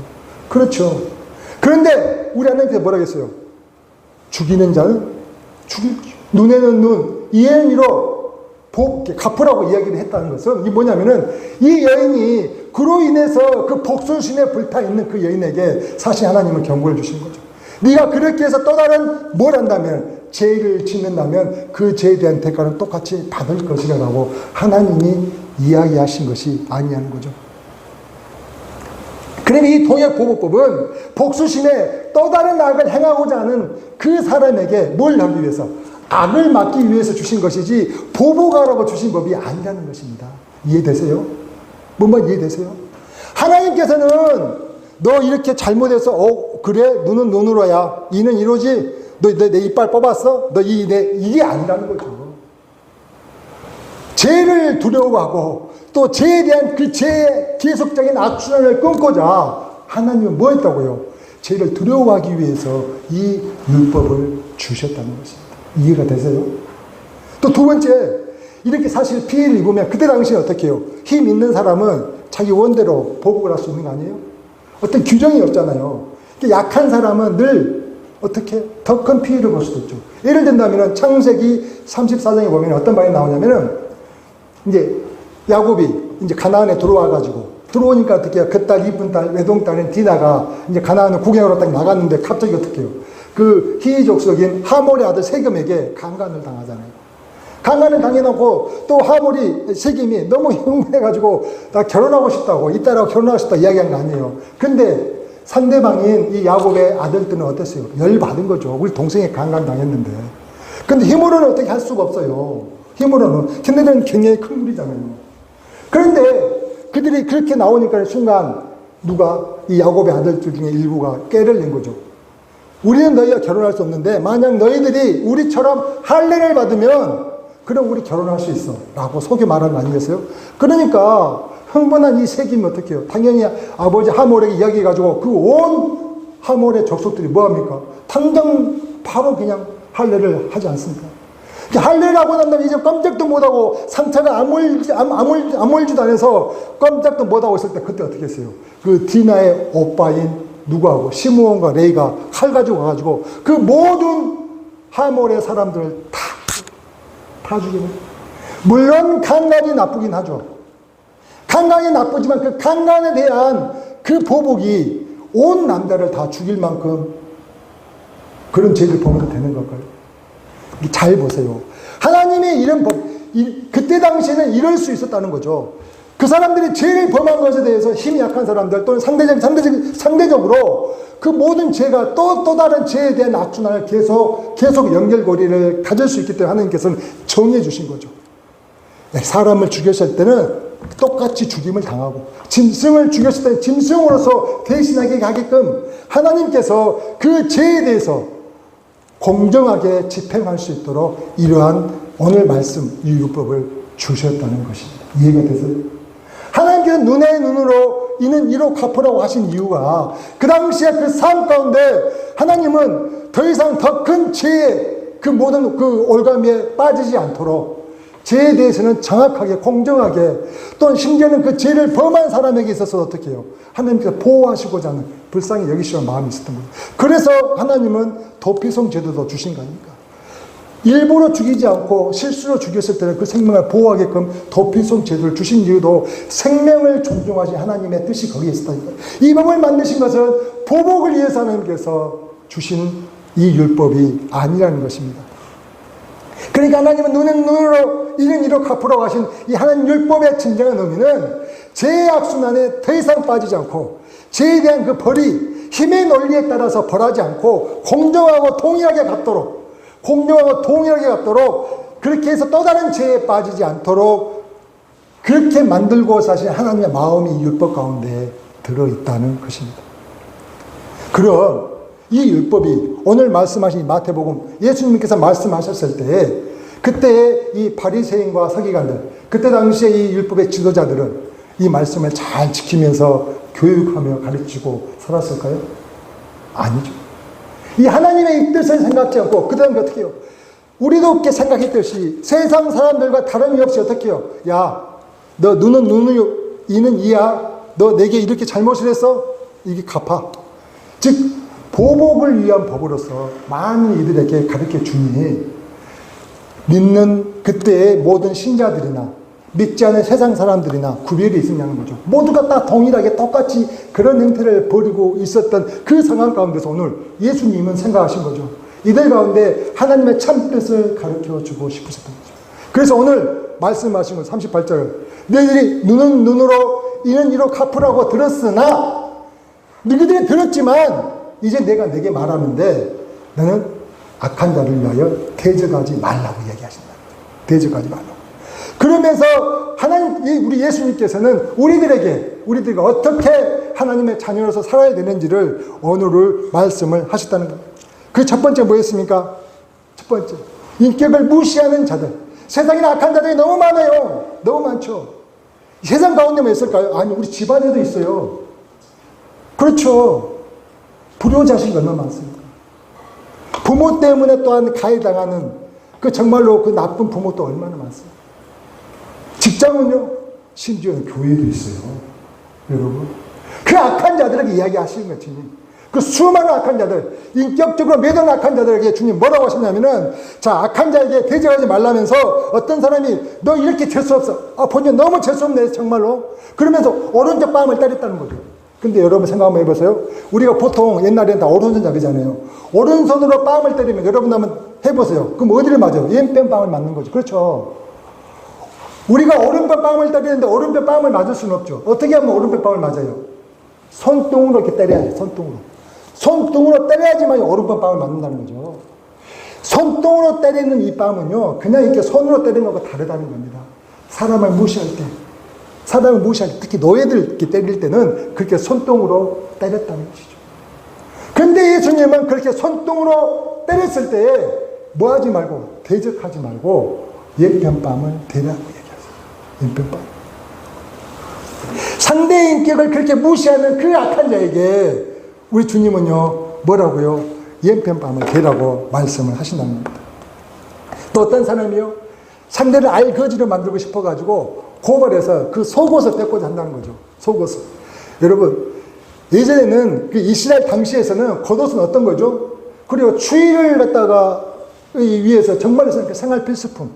그렇죠. 그런데 우리 하나님께서 뭐라고 했어요? 죽이는 자는 죽일 것이요. 눈에는 눈, 이에는 이로 갚으라고 이야기를 했다는 것은 이게 뭐냐면은 이 여인이 그로 인해서 그 복수심에 불타있는 그 여인에게 사실 하나님은 경고를 주신 거죠. 네가 그렇게 해서 또 다른 뭘 한다면 죄를 짓는다면 그 죄에 대한 대가는 똑같이 받을 것이라고 하나님이 이야기하신 것이 아니냐는 거죠. 그러면 이 동역보복법은 복수심에 또 다른 악을 행하고자 하는 그 사람에게 뭘 하기 위해서? 악을 막기 위해서 주신 것이지 보복하라고 주신 법이 아니라는 것입니다. 이해되세요? 뭔 말 이해되세요? 하나님께서는 너 이렇게 잘못해서 그래? 눈은 눈으로야. 이는 이로지? 너 내 이빨 뽑았어? 너 이게 아니라는 거죠. 죄를 두려워하고 또 죄에 대한 그 죄의 계속적인 악순환을 끊고자 하나님은 뭐 했다고요? 죄를 두려워하기 위해서 이 율법을 주셨다는 것입니다. 이해가 되세요? 또 두 번째, 이렇게 사실 피해를 입으면 그때 당시에 어떻게 해요? 힘 있는 사람은 자기 원대로 보복을 할 수 있는 거 아니에요? 어떤 규정이 없잖아요. 약한 사람은 늘 어떻게 더 큰 피해를 볼 수도 있죠. 예를 든다면 창세기 34장에 보면 어떤 말이 나오냐면은 이제 야곱이 이제 가나안에 들어오니까 어떻게 해요? 그 딸, 이쁜 딸, 외동딸인 디나가 이제 가나안을 구경하러 딱 나갔는데 갑자기 어떻게 해요? 그 히족속인 하몰의 아들 세겜에게 강간을 당하잖아요. 강간을 당해놓고 또 하몰이 세겜이 너무 흥분해가지고 나 결혼하고 싶다고 이 딸하고 결혼하고 싶다 이야기한 거 아니에요. 근데 상대방인 이 야곱의 아들들은 어땠어요? 열받은 거죠. 우리 동생이 강간 당했는데. 근데 힘으로는 어떻게 할 수가 없어요. 힘으로는. 걔네들은 굉장히 큰 물이잖아요. 그런데 그들이 그렇게 나오니까 순간 누가 이 야곱의 아들들 중에 일부가 깨를 낸 거죠. 우리는 너희와 결혼할 수 없는데 만약 너희들이 우리처럼 할례를 받으면 그럼 우리 결혼할 수 있어 라고 속에 말하는 거 아니겠어요? 그러니까 흥분한 이 세겜이 어떻게 해요? 당연히 아버지 하몰에게 이야기해가지고 그 온 하몰의 족속들이 뭐합니까? 당장 바로 그냥 할례를 하지 않습니까? 할례를 하고 난 다음에 이제 깜짝도 못하고 상처가 아물지도 않아서 깜짝도 못하고 있을 때 그때 어떻게 했어요? 그 디나의 오빠인 누구하고 시므온과 레이가 칼 가지고 가가지고 그 모든 하몰의 사람들을 다 죽이는. 물론 강간이 나쁘긴 하죠. 강간이 나쁘지만 그 강간에 대한 그 보복이 온 남자를 다 죽일 만큼 그런 죄를 범해도 되는 걸까요? 잘 보세요. 하나님의 이런 법, 그때 당시에는 이럴 수 있었다는 거죠. 그 사람들이 죄를 범한 것에 대해서 힘이 약한 사람들 또는 상대적으로 그 모든 죄가 또 다른 죄에 대한 악순환을 계속 연결고리를 가질 수 있기 때문에 하나님께서는 정해 주신 거죠. 사람을 죽였을 때는 똑같이 죽임을 당하고 짐승을 죽였을 때는 짐승으로서 대신하게 하게끔 하나님께서 그 죄에 대해서 공정하게 집행할 수 있도록 이러한 오늘 말씀 이 율법을 주셨다는 것입니다. 이해가 되세요? 하나님께서 눈의 눈으로 이는 이로 갚으라고 하신 이유가 그 당시에 그 삶 가운데 하나님은 더 이상 더 큰 죄의 그 모든 그 올가미에 빠지지 않도록 죄에 대해서는 정확하게 공정하게 또는 심지어는 그 죄를 범한 사람에게 있어서 어떻게 해요? 하나님께서 보호하시고자 하는 불쌍히 여기시는 마음이 있었던 거예요. 그래서 하나님은 도피성 제도도 주신 거 아닙니까? 일부러 죽이지 않고 실수로 죽였을 때는 그 생명을 보호하게끔 도피성 제도를 주신 이유도 생명을 존중하신 하나님의 뜻이 거기에 있었다니까요. 이 법을 만드신 것은 보복을 위해서 하나님께서 주신 이 율법이 아니라는 것입니다. 그러니까 하나님은 눈으로 이는 이로 갚으라고 하신 이 하나님 율법의 진정한 의미는 죄의 악순환에 더 이상 빠지지 않고 죄에 대한 그 벌이 힘의 논리에 따라서 벌하지 않고 공정하고 동일하게 갚도록 그렇게 해서 또 다른 죄에 빠지지 않도록 그렇게 만들고 사실 하나님의 마음이 율법 가운데 들어있다는 것입니다. 그럼 이 율법이 오늘 말씀하신 마태복음 예수님께서 말씀하셨을 때 그때 이 바리새인과 서기관들 그때 당시에 이 율법의 지도자들은 이 말씀을 잘 지키면서 교육하며 가르치고 살았을까요? 아니죠. 이 하나님의 이 뜻을 생각지 않고 그 다음에 어떻게 해요? 우리도 그렇게 생각했듯이 세상 사람들과 다름이 없이 어떻게 해요? 야, 너 눈은 눈이요, 이는 이야. 너 내게 이렇게 잘못을 했어? 이게 갚아. 즉 보복을 위한 법으로서 많은 이들에게 가르쳐 주니 믿는 그때의 모든 신자들이나 믿지 않은 세상 사람들이나 구별이 있었냐는 거죠. 모두가 다 동일하게 똑같이 그런 행태를 벌이고 있었던 그 상황 가운데서 오늘 예수님은 생각하신 거죠. 이들 가운데 하나님의 참 뜻을 가르쳐 주고 싶으셨던 거죠. 그래서 오늘 말씀하신 건 38절 너희들이 눈은 눈으로 이는 이로 갚으라고 들었으나 너희들이 들었지만 이제 내가 내게 말하는데 너는 악한 자를 위하여 대적하지 말라고 얘기하신다. 대적하지 말라고. 그러면서 하나님, 우리 예수님께서는 우리들과 어떻게 하나님의 자녀로서 살아야 되는지를 오늘 말씀을 하셨다는 겁니다. 그 첫 번째 뭐였습니까? 첫 번째, 인격을 무시하는 자들. 세상에 악한 자들이 너무 많아요. 너무 많죠. 세상 가운데만 있을까요? 아니, 우리 집안에도 있어요. 그렇죠. 불효자식이 얼마나 많습니까? 부모 때문에 또한 가해당하는 그 정말로 그 나쁜 부모도 얼마나 많습니까? 직장은요, 심지어는 교회도 있어요. 여러분. 그 악한 자들에게 이야기하시는 거지. 그 수많은 악한 자들, 인격적으로 매던 악한 자들에게 주님 뭐라고 하셨냐면은, 자, 악한 자에게 대적하지 말라면서 어떤 사람이 너 이렇게 재수 없어. 본인 너무 재수 없네, 정말로. 그러면서 오른쪽 뺨을 때렸다는 거죠. 근데 여러분 생각 한번 해보세요. 우리가 보통 옛날에는 다 오른손 잡이잖아요. 오른손으로 뺨을 때리면 여러분 한번 해보세요. 그럼 어디를 맞아요? 왼편 뺨을 맞는 거죠. 그렇죠. 우리가 오른편 뺨을 때리는데 오른편 뺨을 맞을 수는 없죠. 어떻게 하면 오른편 뺨을 맞아요? 손등으로 이렇게 때려야 돼요. 손등으로. 손등으로 때려야지만 오른편 뺨을 맞는다는 거죠. 손등으로 때리는 이 뺨은요, 그냥 이렇게 손으로 때리는 것과 다르다는 겁니다. 사람을 무시할 때, 특히 노예들 이렇게 때릴 때는 그렇게 손등으로 때렸다는 것이죠. 근데 예수님은 그렇게 손등으로 때렸을 때에 뭐 하지 말고, 대적하지 말고, 왼편 뺨을 대라고 얘기하세요. 왼편 뺨. 상대의 인격을 그렇게 무시하는 그 악한 자에게 우리 주님은요, 뭐라고요? 왼편 뺨을 대라고 말씀을 하신다는 겁니다. 또 어떤 사람이요? 상대를 알거지로 만들고 싶어가지고 고발해서 그 속옷을 뺏고자 한다는 거죠. 속옷을. 여러분, 예전에는 그 이스라엘 당시에서는 겉옷은 어떤 거죠? 그리고 추위를 갖다가 위해서 정말로 생활 필수품.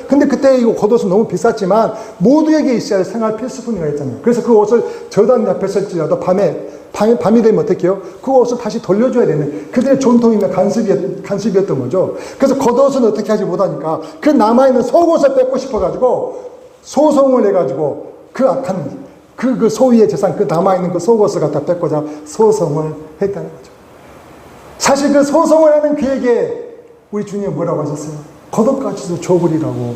근데 그때 이거 겉옷은 너무 비쌌지만 모두에게 있어야 생활 필수품이라 했잖아요. 그래서 그 옷을 저당 잡혔을지라도 밤이 되면 어떻게 해요? 그 옷을 다시 돌려줘야 되는 그들의 전통이며 간습이었던 거죠. 그래서 겉옷은 어떻게 하지 못하니까 그 남아있는 속옷을 뺏고 싶어가지고 소송을 해가지고 그 악한 그 소위의 재산, 그 남아있는 그 속옷을 갖다 뺏고자 소송을 했다는 거죠. 사실 그 소송을 하는 그에게 우리 주님은 뭐라고 하셨어요? 겉옷까지도 줘버리라고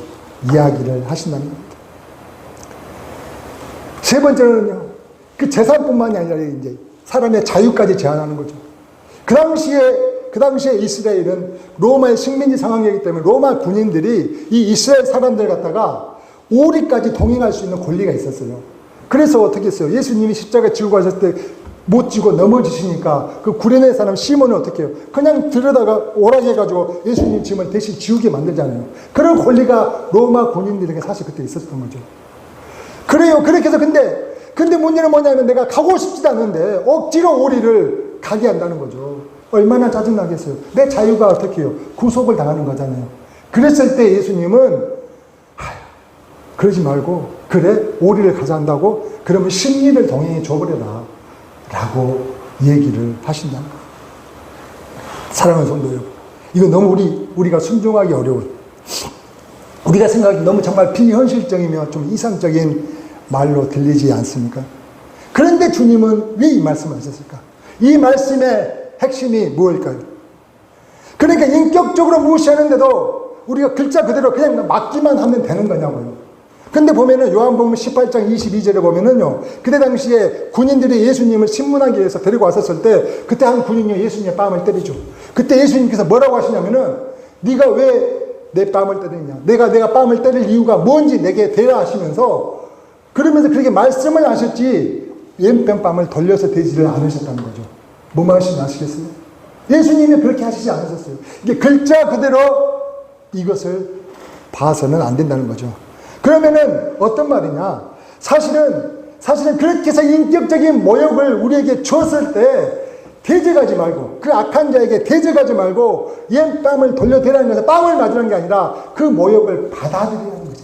이야기를 하신다는 겁니다. 세 번째는요, 그 재산뿐만이 아니라 이제 사람의 자유까지 제한하는 거죠. 그 당시에 이스라엘은 로마의 식민지 상황이기 때문에 로마 군인들이 이 이스라엘 사람들 갖다가 오리까지 동행할 수 있는 권리가 있었어요. 그래서 어떻게 했어요? 예수님이 십자가 지고 가셨을 때 못 지고 넘어지시니까 그 구레네 사람 시몬은 어떻게 해요? 그냥 들여다가 오라게 해가지고 예수님 짐을 대신 지우게 만들잖아요. 그런 권리가 로마 군인들에게 사실 그때 있었던 거죠. 그래요. 그렇게 해서 근데 문제는 뭐냐면 내가 가고 싶지도 않은데 억지로 오리를 가게 한다는 거죠. 얼마나 짜증나겠어요. 내 자유가 어떻게 해요? 구속을 당하는 거잖아요. 그랬을 때 예수님은 그러지 말고, 그래 오리를 가자 한다고? 그러면 심리를 동행해 줘버려라 라고 얘기를 하신다는 거예요. 사랑하는 성도 여러분, 이거 너무 우리가 순종하기 어려운, 우리가 생각하기 너무 정말 비현실적이며 좀 이상적인 말로 들리지 않습니까? 그런데 주님은 왜 이 말씀을 하셨을까? 이 말씀의 핵심이 무엇일까요? 그러니까 인격적으로 무시하는데도 우리가 글자 그대로 그냥 맞기만 하면 되는 거냐고요. 근데 보면은 요한복음 18장 22절에 보면은요, 그때 당시에 군인들이 예수님을 신문하기 위해서 데리고 왔었을 때 그때 한 군인이 예수님의 뺨을 때리죠. 그때 예수님께서 뭐라고 하시냐면은 네가 왜 내 뺨을 때리냐, 내가 뺨을 때릴 이유가 뭔지 내게 대라 하시면서, 그러면서 그렇게 말씀을 하셨지 왼편 뺨을 돌려서 대지를 않으셨다는 거죠. 뭐 말씀인지 아시겠어요? 예수님이 그렇게 하시지 않으셨어요. 이게 글자 그대로 이것을 봐서는 안 된다는 거죠. 그러면은 어떤 말이냐? 사실은 그렇게 해서 인격적인 모욕을 우리에게 줬을 때 대적하지 말고, 그 악한 자에게 대적하지 말고 왼뺨을 돌려대라는 것은 뺨을 맞으라는 게 아니라 그 모욕을 받아들이라는 거지.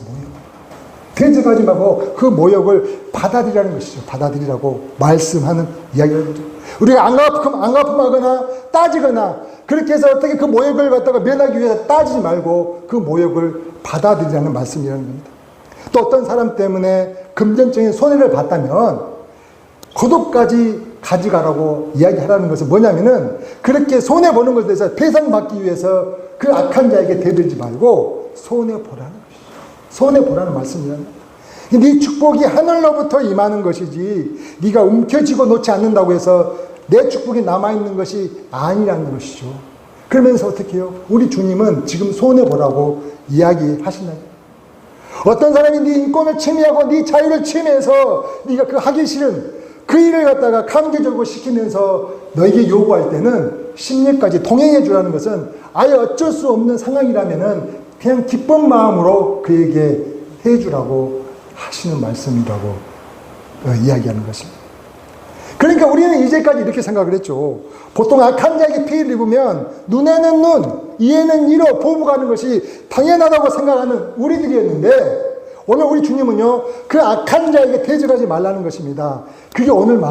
대적하지 말고 그 모욕을 받아들이라는 것이죠. 받아들이라고 말씀하는 이야기를 하죠. 우리가 앙아픔하거나 따지거나 그렇게 해서 어떻게 그 모욕을 갖다가 면하기 위해서 따지지 말고 그 모욕을 받아들이라는 말씀이라는 겁니다. 또 어떤 사람 때문에 금전적인 손해를 봤다면 겉옷까지 가져가라고 이야기하라는 것은 뭐냐면은, 그렇게 손해보는 것에 대해서 배상받기 위해서 그 악한 자에게 대들지 말고 손해보라는 것이죠. 손해보라는 말씀이라는 거예요. 네 축복이 하늘로부터 임하는 것이지 네가 움켜쥐고 놓지 않는다고 해서 내 축복이 남아있는 것이 아니라는 것이죠. 그러면서 어떻게 해요? 우리 주님은 지금 손해보라고 이야기하신다는, 어떤 사람이 네 인권을 침해하고 네 자유를 침해해서 네가 그 하기 싫은 그 일을 갖다가 강제적으로 시키면서 너에게 요구할 때는 심리까지 동행해 주라는 것은 아예 어쩔 수 없는 상황이라면은 그냥 기쁜 마음으로 그에게 해 주라고 하시는 말씀이라고 이야기하는 것입니다. 그러니까 우리는 이제까지 이렇게 생각을 했죠. 보통 악한 자에게 피해를 입으면 눈에는 눈, 이에는 이로 보복하는 것이 당연하다고 생각하는 우리들이었는데, 오늘 우리 주님은요, 그 악한 자에게 대적하지 말라는 것입니다. 그게 오늘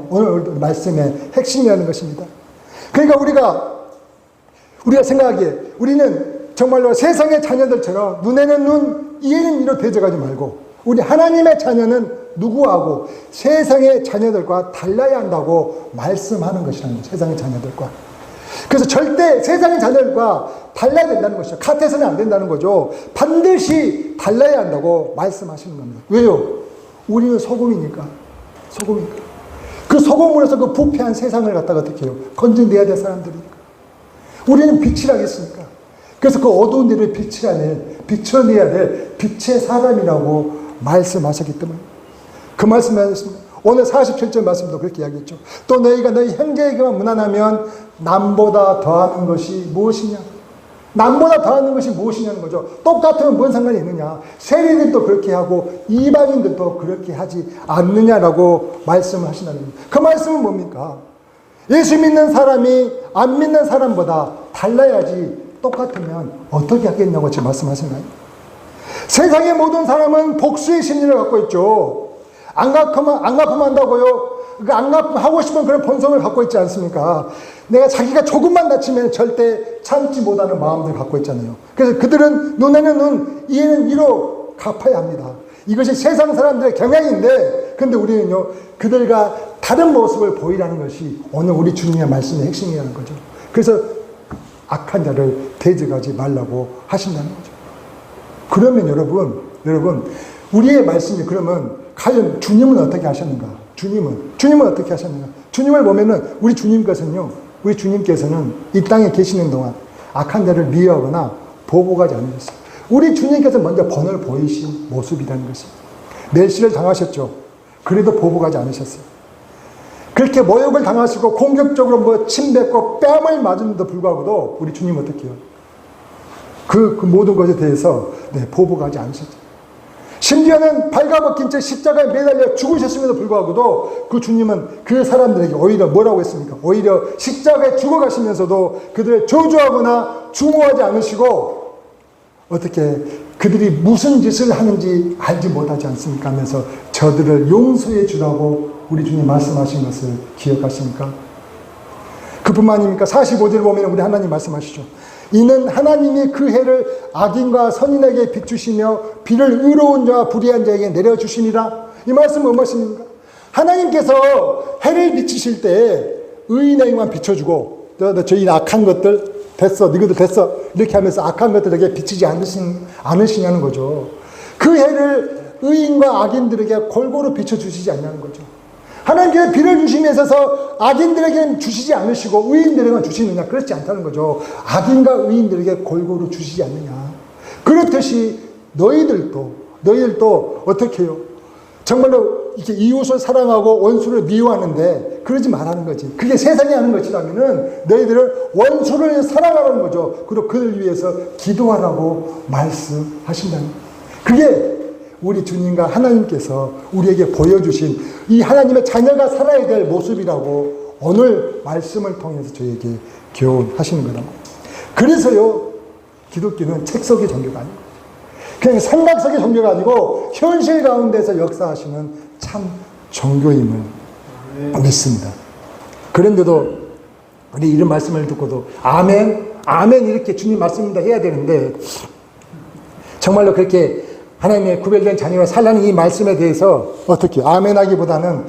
오늘 말씀의 핵심이라는 것입니다. 그러니까 우리가 생각하기에 우리는 정말로 세상의 자녀들처럼 눈에는 눈, 이에는 이로 대적하지 말고, 우리 하나님의 자녀는 누구하고 세상의 자녀들과 달라야 한다고 말씀하는 것이라는 거죠. 세상의 자녀들과. 그래서 절대 세상의 자녀들과 달라야 된다는 것이죠. 같아서는 안 된다는 거죠. 반드시 달라야 한다고 말씀하시는 겁니다. 왜요? 우리는 소금이니까. 그 소금으로서 그 부패한 세상을 갖다가 어떻게 해요? 건져내야 될 사람들이니까. 우리는 빛이라겠습니까? 그래서 그 어두운 데를 비춰내야 될 빛의 사람이라고 말씀하셨기 때문에 그 말씀하셨습니다. 오늘 47절 말씀도 그렇게 이야기했죠. 또 너희가 너희 형제에게만 무난하면 남보다 더하는 것이 무엇이냐? 남보다 더하는 것이 무엇이냐는 거죠. 똑같으면 뭔 상관이 있느냐? 세리들도 그렇게 하고 이방인들도 그렇게 하지 않느냐라고 말씀을 하신다는 겁니다. 그 말씀은 뭡니까? 예수 믿는 사람이 안 믿는 사람보다 달라야지 똑같으면 어떻게 하겠냐고 지금 말씀하시나요? 세상의 모든 사람은 복수의 심리를 갖고 있죠. 안 갚음한다고요. 그 안 갚음하고 싶은 그런 본성을 갖고 있지 않습니까? 내가 자기가 조금만 다치면 절대 참지 못하는 마음들을 갖고 있잖아요. 그래서 그들은 눈에는 눈, 이에는 이로 갚아야 합니다. 이것이 세상 사람들의 경향인데, 근데 우리는요, 그들과 다른 모습을 보이라는 것이 오늘 우리 주님의 말씀의 핵심이라는 거죠. 그래서 악한 자를 대적하지 말라고 하신다는 거죠. 그러면 여러분, 우리의 말씀이 그러면 과연 주님은 어떻게 하셨는가? 주님은 어떻게 하셨는가? 주님을 보면은 우리 주님께서는 이 땅에 계시는 동안 악한 자를 미워하거나 보복하지 않으셨어요. 우리 주님께서 먼저 번을 보이신 모습이라는 것입니다. 멸시를 당하셨죠. 그래도 보복하지 않으셨어요. 그렇게 모욕을 당하시고 공격적으로 침뱉고 뺨을 맞은데도 불구하고도 우리 주님은 어떻게 해요? 그 모든 것에 대해서 보복하지 않으셨죠. 심지어는 발가벗긴 채 십자가에 매달려 죽으셨음에도 불구하고도 그 주님은 그 사람들에게 오히려 뭐라고 했습니까? 오히려 십자가에 죽어가시면서도 그들을 저주하거나 중호하지 않으시고 어떻게 그들이 무슨 짓을 하는지 알지 못하지 않습니까? 하면서 저들을 용서해 주라고 우리 주님 말씀하신 것을 기억하십니까? 그뿐만 아닙니까? 45절 보면 우리 하나님 말씀하시죠. 이는 하나님이 그 해를 악인과 선인에게 비추시며 비를 의로운 자와 불의한 자에게 내려주시니라. 이 말씀은 무엇입니까? 하나님께서 해를 비추실 때 의인에게만 비춰주고 저희 악한 것들 됐어, 너희들 됐어 이렇게 하면서 악한 것들에게 비치지 않으시냐는 거죠. 그 해를 의인과 악인들에게 골고루 비춰주시지 않냐는 거죠. 하나님께서 비를 주심에 있어서 악인들에게는 주시지 않으시고 의인들에게만 주시느냐? 그렇지 않다는 거죠. 악인과 의인들에게 골고루 주시지 않느냐. 그렇듯이 너희들도 어떻게 해요? 정말로 이렇게 이웃을 사랑하고 원수를 미워하는데 그러지 말라는 거지. 그게 세상이 하는 것이라면은 너희들은 원수를 사랑하라는 거죠. 그리고 그들 위해서 기도하라고 말씀하신다는 거예요. 그게 우리 주님과 하나님께서 우리에게 보여주신 이 하나님의 자녀가 살아야 될 모습이라고 오늘 말씀을 통해서 저에게 교훈하시는 거다. 그래서요, 기독교는 책 속의 종교가 아니고 그냥 생각 속의 종교가 아니고 현실 가운데서 역사하시는 참 종교임을 믿습니다. 그런데도 우리 이런 말씀을 듣고도 아멘 이렇게 주님 말씀입니다 해야 되는데 정말로 그렇게 하나님의 구별된 자녀가 살라는 이 말씀에 대해서 어떻게 아멘하기보다는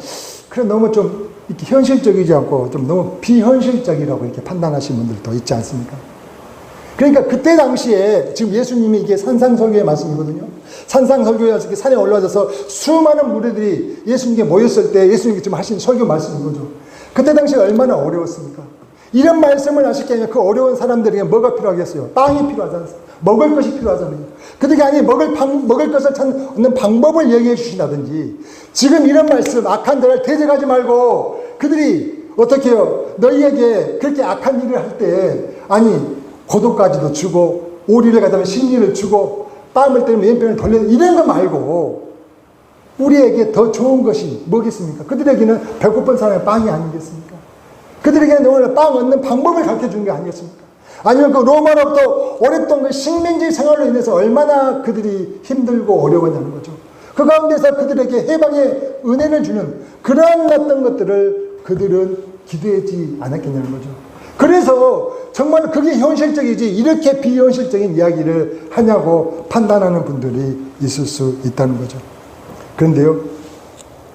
그래 너무 좀 이렇게 현실적이지 않고 좀 너무 비현실적이라고 이렇게 판단하시는 분들도 있지 않습니까? 그러니까 그때 당시에 지금 예수님이 이게 산상설교의 말씀이거든요. 산상설교에서 산에 올라와서 수많은 무리들이 예수님께 모였을 때 예수님께 지금 하신 설교 말씀인 거죠. 그때 당시에 얼마나 어려웠습니까? 이런 말씀을 하실 게 아니라 그 어려운 사람들에게 뭐가 필요하겠어요? 빵이 필요하잖아요. 먹을 것이 필요하잖아요. 그게 아니 먹을 것을 찾는 방법을 얘기해 주신다든지 지금 이런 말씀 악한 자를 대적하지 말고 그들이 어떻게 해요? 너희에게 그렇게 악한 일을 할 때 아니 고독까지도 주고 오리를 가다면 심리를 주고 땀을 때리면 왼편을 돌리는 이런 거 말고 우리에게 더 좋은 것이 뭐겠습니까? 그들에게는 배고픈 사람의 빵이 아니겠습니까? 그들에게는 오늘 빵 얻는 방법을 가르쳐 주는 게 아니겠습니까? 아니면 그 로마로부터 오랫동안 그 식민지 생활로 인해서 얼마나 그들이 힘들고 어려웠냐는 거죠. 그 가운데서 그들에게 해방의 은혜를 주는 그러한 어떤 것들을 그들은 기대하지 않았겠냐는 거죠. 그래서 정말 그게 현실적이지 이렇게 비현실적인 이야기를 하냐고 판단하는 분들이 있을 수 있다는 거죠. 그런데요,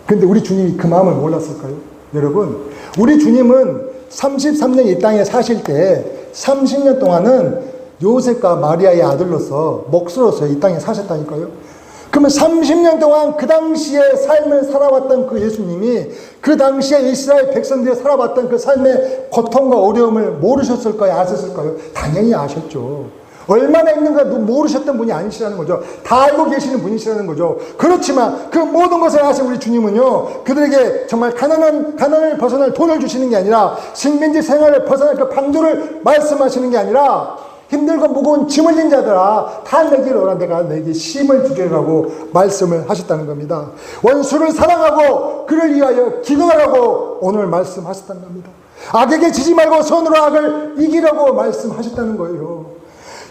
근데 우리 주님이 그 마음을 몰랐을까요? 여러분, 우리 주님은 33년 이 땅에 사실 때 30년 동안은 요셉과 마리아의 아들로서 목수로서 이 땅에 사셨다니까요. 그러면 30년 동안 그 당시에 삶을 살아왔던 그 예수님이 그 당시에 이스라엘 백성들이 살아왔던 그 삶의 고통과 어려움을 모르셨을까요? 아셨을까요? 당연히 아셨죠. 얼마나 있는가 모르셨던 분이 아니시라는 거죠. 다 알고 계시는 분이시라는 거죠. 그렇지만 그 모든 것을 아신 우리 주님은요, 그들에게 정말 가난을 벗어날 돈을 주시는 게 아니라 식민지 생활을 벗어날 그 방도를 말씀하시는 게 아니라 힘들고 무거운 짐을 진 자들아 다 내게로 오라, 내가 내게 쉼을 주리라고 말씀을 하셨다는 겁니다. 원수를 사랑하고 그를 위하여 기도하라고 오늘 말씀하셨다는 겁니다. 악에게 지지 말고 선으로 악을 이기라고 말씀하셨다는 거예요.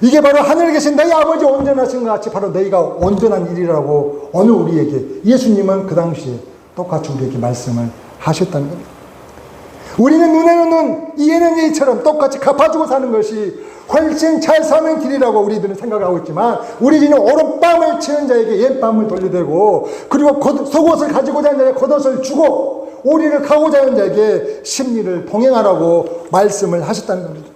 이게 바로 하늘에 계신 너희 아버지 온전하신 것 같이 바로 너희가 온전한 일이라고 오늘 우리에게 예수님은 그 당시에 똑같이 우리에게 말씀을 하셨다는 겁니다. 우리는 눈에는 눈, 이에는 이처럼 똑같이 갚아주고 사는 것이 훨씬 잘 사는 길이라고 우리들은 생각하고 있지만 우리 주님은 오른밤을 치는 자에게 옛밤을 돌려대고 그리고 속옷을 가지고자 하는 자에게 겉옷을 주고 오리를 가고자 하는 자에게 심리를 동행하라고 말씀을 하셨다는 겁니다.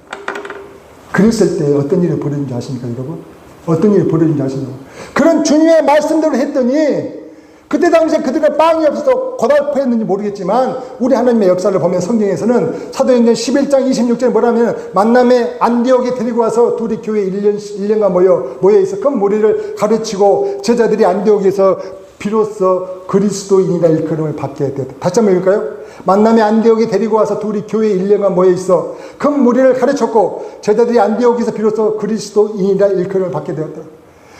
그랬을 때 어떤 일이 벌어진지 아십니까, 여러분? 어떤 일이 벌어진지 아십니까? 그런 주님의 말씀대로 했더니 그때 당시에 그들의 빵이 없어서 고달퍼했는지 모르겠지만 우리 하나님의 역사를 보면 성경에서는 사도행전 11장 26절에 뭐라면 만남의 안디옥에 데리고 와서 둘이 교회에 1년간 모여 있어 큰 무리를 가르치고 제자들이 안디옥에서 비로소 그리스도인이라 일컬음을 받게 되었다. 다시 한번 읽을까요? 만남의 안디옥에 데리고 와서 둘이 교회에 1년간 모여 있어 큰 무리를 가르쳤고 제자들이 안디옥에서 비로소 그리스도인이라 일컬음을 받게 되었다.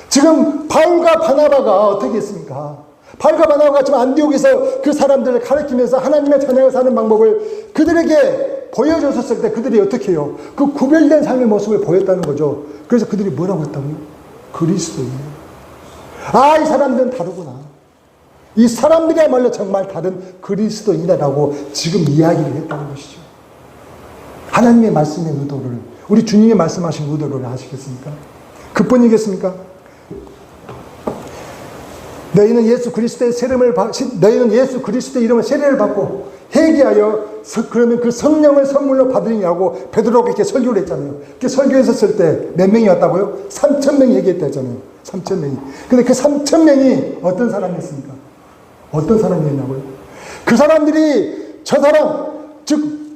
지금 바울과 바나바가 어떻게 했습니까? 바울과 바나바가 지금 안디옥에서 그 사람들을 가르치면서 하나님의 찬양을 사는 방법을 그들에게 보여줬을 때 그들이 어떻게 해요? 그 구별된 삶의 모습을 보였다는 거죠. 그래서 그들이 뭐라고 했다고요? 그리스도인. 아, 이 사람들은 다르구나. 이 사람들이야말로 정말 다른 그리스도인이라고 지금 이야기를 했다는 것이죠. 하나님의 말씀의 의도를, 우리 주님이 말씀하신 의도를 아시겠습니까? 그뿐이겠습니까? 너희는 예수 그리스도의 이름을 세례를 받고 회개하여 그러면 그 성령을 선물로 받으리냐고 베드로가 이렇게 설교를 했잖아요. 그 설교했었을 때 몇 명이 왔다고요? 3,000명이 얘기했다 했잖아요. 3,000명이. 근데 그 3,000명이 어떤 사람이었습니까? 어떤 사람이었냐고요? 그 사람들이 저 사람,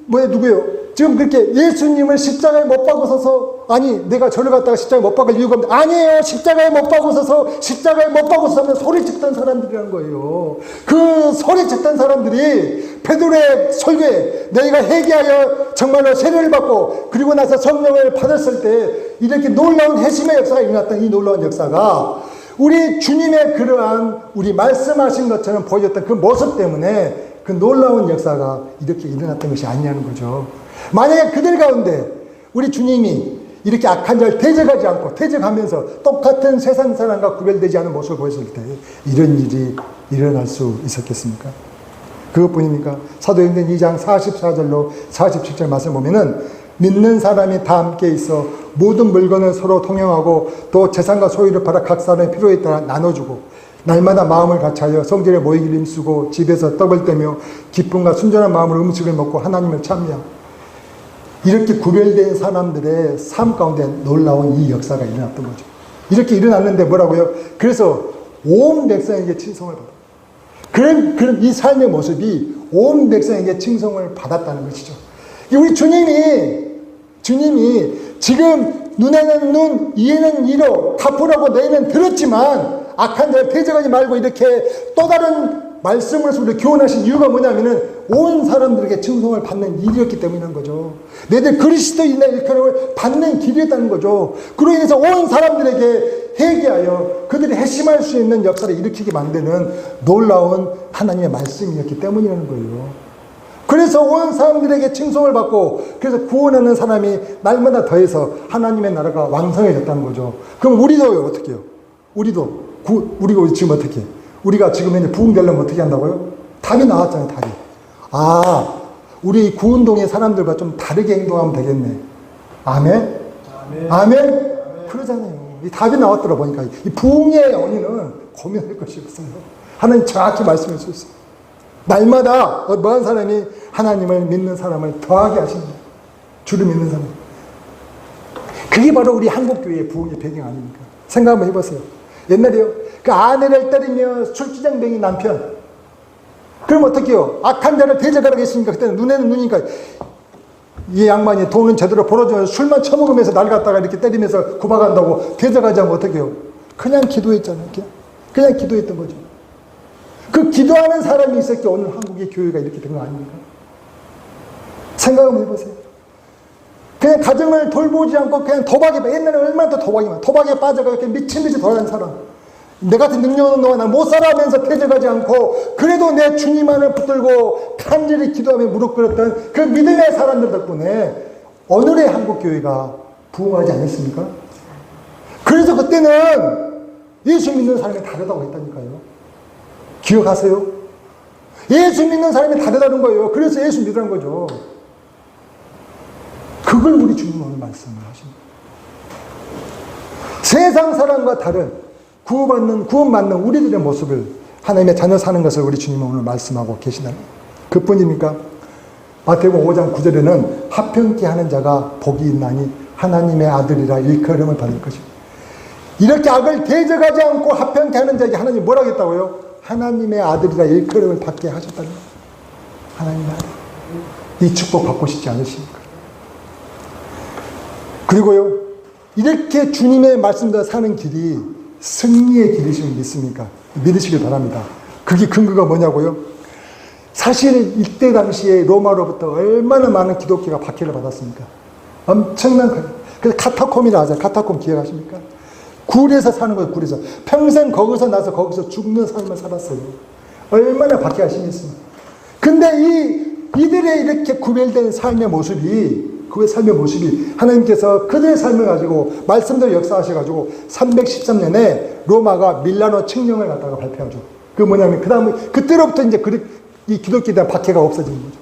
누구예요? 지금 그렇게 예수님을 십자가에 못 박으셔서, 아니, 내가 저를 갖다가 십자가에 못 박을 이유가 없는데, 아니에요. 십자가에 못 박으셔서, 십자가에 못 박으셔서 하면 소리 짓던 사람들이란 거예요. 그 소리 짓던 사람들이 베드로의 설교에 너희가 회개하여 정말로 세례를 받고, 그리고 나서 성령을 받았을 때, 이렇게 놀라운 회심의 역사가 일어났던 이 놀라운 역사가, 우리 주님의 그러한 우리 말씀하신 것처럼 보여줬던 그 모습 때문에 그 놀라운 역사가 이렇게 일어났던 것이 아니냐는 거죠. 만약에 그들 가운데 우리 주님이 이렇게 악한 자를 대적하지 않고 대적하면서 똑같은 세상 사람과 구별되지 않은 모습을 보였을 때 이런 일이 일어날 수 있었겠습니까? 그것뿐입니까? 사도행전 2장 44절로 47절 말씀 보면은 믿는 사람이 다 함께 있어 모든 물건을 서로 통용하고 또 재산과 소유를 팔아 각 사람의 필요에 따라 나눠주고 날마다 마음을 같이하여 성전에 모이기를 힘쓰고 집에서 떡을 떼며 기쁨과 순전한 마음으로 음식을 먹고 하나님을 찬미하고 이렇게 구별된 사람들의 삶 가운데 놀라운 이 역사가 일어났던 거죠. 이렇게 일어났는데 뭐라고요? 그래서 온 백성에게 칭송을 받았다. 그런 이 삶의 모습이 온 백성에게 칭송을 받았다는 것이죠. 우리 주님이 지금 눈에는 눈, 이에는 이로 갚으라고 너희는 들었지만 악한 자를 대적하지 말고 이렇게 또 다른 말씀을 우리 교훈하신 이유가 뭐냐면은 온 사람들에게 칭송을 받는 일이었기 때문인 거죠. 너희들 그리스도인의 일컬음을 받는 길이었다는 거죠. 그로 인해서 온 사람들에게 힘들게 하여 그들이 회심할 수 있는 역사를 일으키게 만드는 놀라운 하나님의 말씀이었기 때문이라는 거예요. 그래서 온 사람들에게 칭송을 받고 그래서 구원하는 사람이 날마다 더해서 하나님의 나라가 왕성해졌다는 거죠. 그럼 우리도요, 어떻게 해요? 우리가 지금 어떻게 해요? 우리가 지금 현재 부흥되려면 어떻게 한다고요? 답이 나왔잖아요, 답이. 아, 우리 구운동의 사람들과 좀 다르게 행동하면 되겠네. 아멘? 아멘? 그러잖아요. 이 답이 나왔더라 보니까 이 부흥의 원인은 고민할 것이 없어요. 하나님 정확히 말씀해 주셨어요. 날마다 어떠한 사람이 하나님을 믿는 사람을 더하게 하십니다. 주를 믿는 사람. 그게 바로 우리 한국교회의 부흥의 배경 아닙니까? 생각 한번 해보세요. 옛날에요. 그 아내를 때리며 술주정뱅이 남편. 그럼 어떻게 해요? 악한 자를 대적하라고 했으니까 그때는 눈에는 눈이니까 이 양반이 돈은 제대로 벌어주면서 술만 처먹으면서 날 갖다가 이렇게 때리면서 구박한다고 대적하지 않으면 어떻게 해요? 그냥 기도했잖아요. 그냥 기도했던 거죠. 그 기도하는 사람이 있었기에 오늘 한국의 교회가 이렇게 된 거 아닙니까? 생각 한번 해보세요. 그냥 가정을 돌보지 않고 그냥 옛날에 얼마나 더 도박에 빠져가 이렇게 미친듯이 돌아다니는 사람. 내 같은 능력 없는 놈아 나 못 살아 하면서 퇴적하지 않고 그래도 내 주님만을 붙들고 간절히 기도하며 무릎 꿇었던 그 믿음의 사람들 덕분에 오늘의 한국교회가 부흥하지 않았습니까? 그래서 그때는 예수 믿는 사람이 다르다고 했다니까요. 기억하세요? 예수 믿는 사람이 다르다는 거예요. 그래서 예수 믿으라는 거죠. 그걸 우리 주님은 오늘 말씀을 하십니다. 세상 사람과 다른 구원받는 우리들의 모습을 하나님의 자녀 사는 것을 우리 주님은 오늘 말씀하고 계시다는 그뿐입니까? 마태복음 5장 9절에는 합평케 하는 자가 복이 있나니 하나님의 아들이라 일컬음을 받을 것입니다. 이렇게 악을 대적하지 않고 합평케 하는 자에게 하나님이 뭐라고 했다고요? 하나님의 아들이라 일컬음을 받게 하셨다는 거예요. 하나님의 아들. 이 축복 받고 싶지 않으십니까? 그리고요, 이렇게 주님의 말씀대로 사는 길이 승리의 길이심을 믿습니까? 믿으시길 바랍니다. 그게 근거가 뭐냐고요? 사실 이때 당시에 로마로부터 얼마나 많은 기독교가 박해를 받았습니까? 엄청난, 그래서 카타콤이라 하잖아요. 카타콤 기억하십니까? 굴에서 사는 거예요, 굴에서. 평생 거기서 나서 거기서 죽는 삶을 살았어요. 얼마나 박해가 심했습니까? 근데 이들의 이렇게 구별된 삶의 모습이 그의 삶의 모습이 하나님께서 그들의 삶을 가지고 말씀대로 역사하셔가지고 313년에 로마가 밀라노 칙령을 갖다가 발표하죠. 그 뭐냐면 그 다음에 그때로부터 이제 이 기독교에 대한 박해가 없어지는 거죠.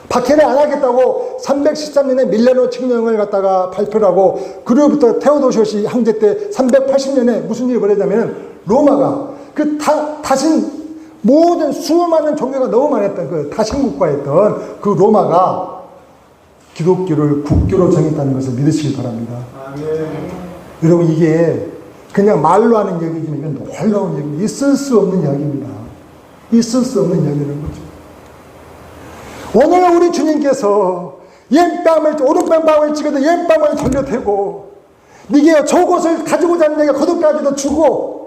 박해를 안 하겠다고 313년에 밀라노 칙령을 갖다가 발표를 하고 그로부터 테오도시오시 황제 때 380년에 무슨 일이 벌어졌냐면 로마가 다신 모든 수많은 종교가 너무 많았던 그 다신국가였던 그 로마가 기독교를 국교로 정했다는 것을 믿으시기 바랍니다. 아멘. 여러분 이게 그냥 말로 하는 이야기지만 이건 놀라운 이야기입니다. 있을 수 없는 이야기입니다. 있을 수 없는 이야기라는 거죠. 오늘 우리 주님께서 오른뺨을 찍어도 왼뺨을 돌려대고 네게 저곳을 가지고자 하는 자에게 거듭까지도 주고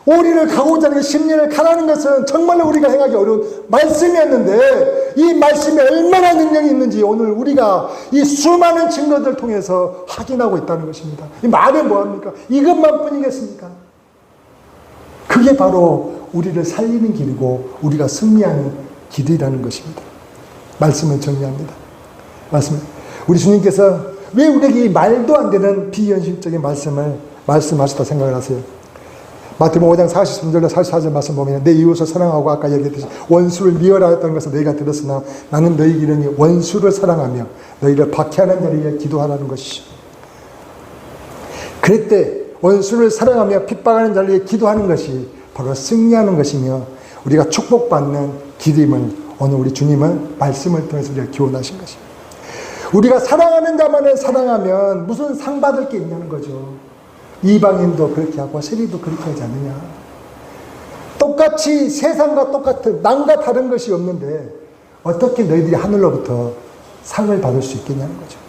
오리를 가고자 하는 심리를 가라는 것은 정말로 우리가 행하기 어려운 말씀이었는데 이 말씀에 얼마나 능력이 있는지 오늘 우리가 이 수많은 증거들을 통해서 확인하고 있다는 것입니다. 이 말이 뭐합니까? 이것만 뿐이겠습니까? 그게 바로 우리를 살리는 길이고 우리가 승리하는 길이라는 것입니다. 말씀을 정리합니다. 우리 주님께서 왜 우리에게 이 말도 안 되는 비현실적인 말씀을 말씀하셨다 생각을 하세요? 마태복음 5장 43절로 44절 말씀 보면 내 이웃을 사랑하고 아까 얘기했듯이 원수를 미워라 했던 것을 너희가 들었으나 나는 너희 이름이 원수를 사랑하며 너희를 박해하는 자리에 기도하라는 것이죠. 그때 원수를 사랑하며 핍박하는 자리에 기도하는 것이 바로 승리하는 것이며 우리가 축복받는 길임을 오늘 우리 주님은 말씀을 통해서 우리가 교훈하신 것입니다. 우리가 사랑하는 자만을 사랑하면 무슨 상 받을 게 있냐는 거죠. 이방인도 그렇게 하고 세리도 그렇게 하지 않느냐. 똑같이 세상과 똑같은 남과 다른 것이 없는데 어떻게 너희들이 하늘로부터 상을 받을 수 있겠냐는 거죠.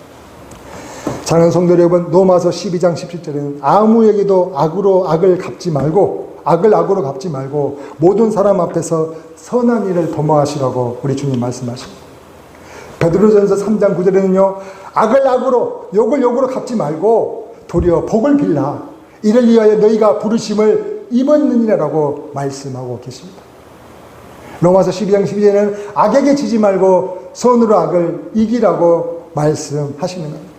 사랑하는 성도 여러분, 로마서 12장 17절에는 아무에게도 악을 갚지 말고 악을 악으로 갚지 말고 모든 사람 앞에서 선한 일을 도모하시라고 우리 주님 말씀하십니다. 베드로전서 3장 9절에는요 악을 악으로 욕을 욕으로 갚지 말고 도리어 복을 빌라 이를 위하여 너희가 부르심을 입었느니라고 말씀하고 계십니다. 로마서 12장 12절에는 악에게 지지 말고 손으로 악을 이기라고 말씀하시는 겁니다.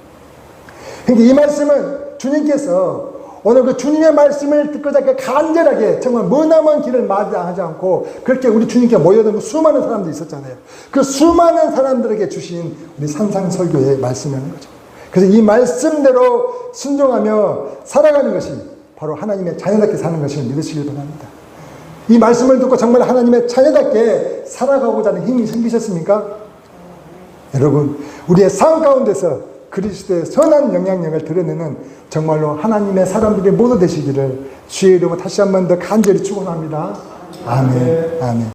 그러니까 이 말씀은 주님께서 오늘 그 주님의 말씀을 듣고자 간절하게 정말 머나먼 길을 마다하지 않고 그렇게 우리 주님께 모여든 수많은 사람들이 있었잖아요. 그 수많은 사람들에게 주신 우리 산상설교의 말씀이라는 거죠. 그래서 이 말씀대로 순종하며 살아가는 것이 바로 하나님의 자녀답게 사는 것을 믿으시길 바랍니다. 이 말씀을 듣고 정말 하나님의 자녀답게 살아가고자 하는 힘이 생기셨습니까? 여러분, 우리의 삶 가운데서 그리스도의 선한 영향력을 드러내는 정말로 하나님의 사람들이 모두 되시기를 주의 이름으로 다시 한 번 더 간절히 축원합니다. 아멘. 아멘.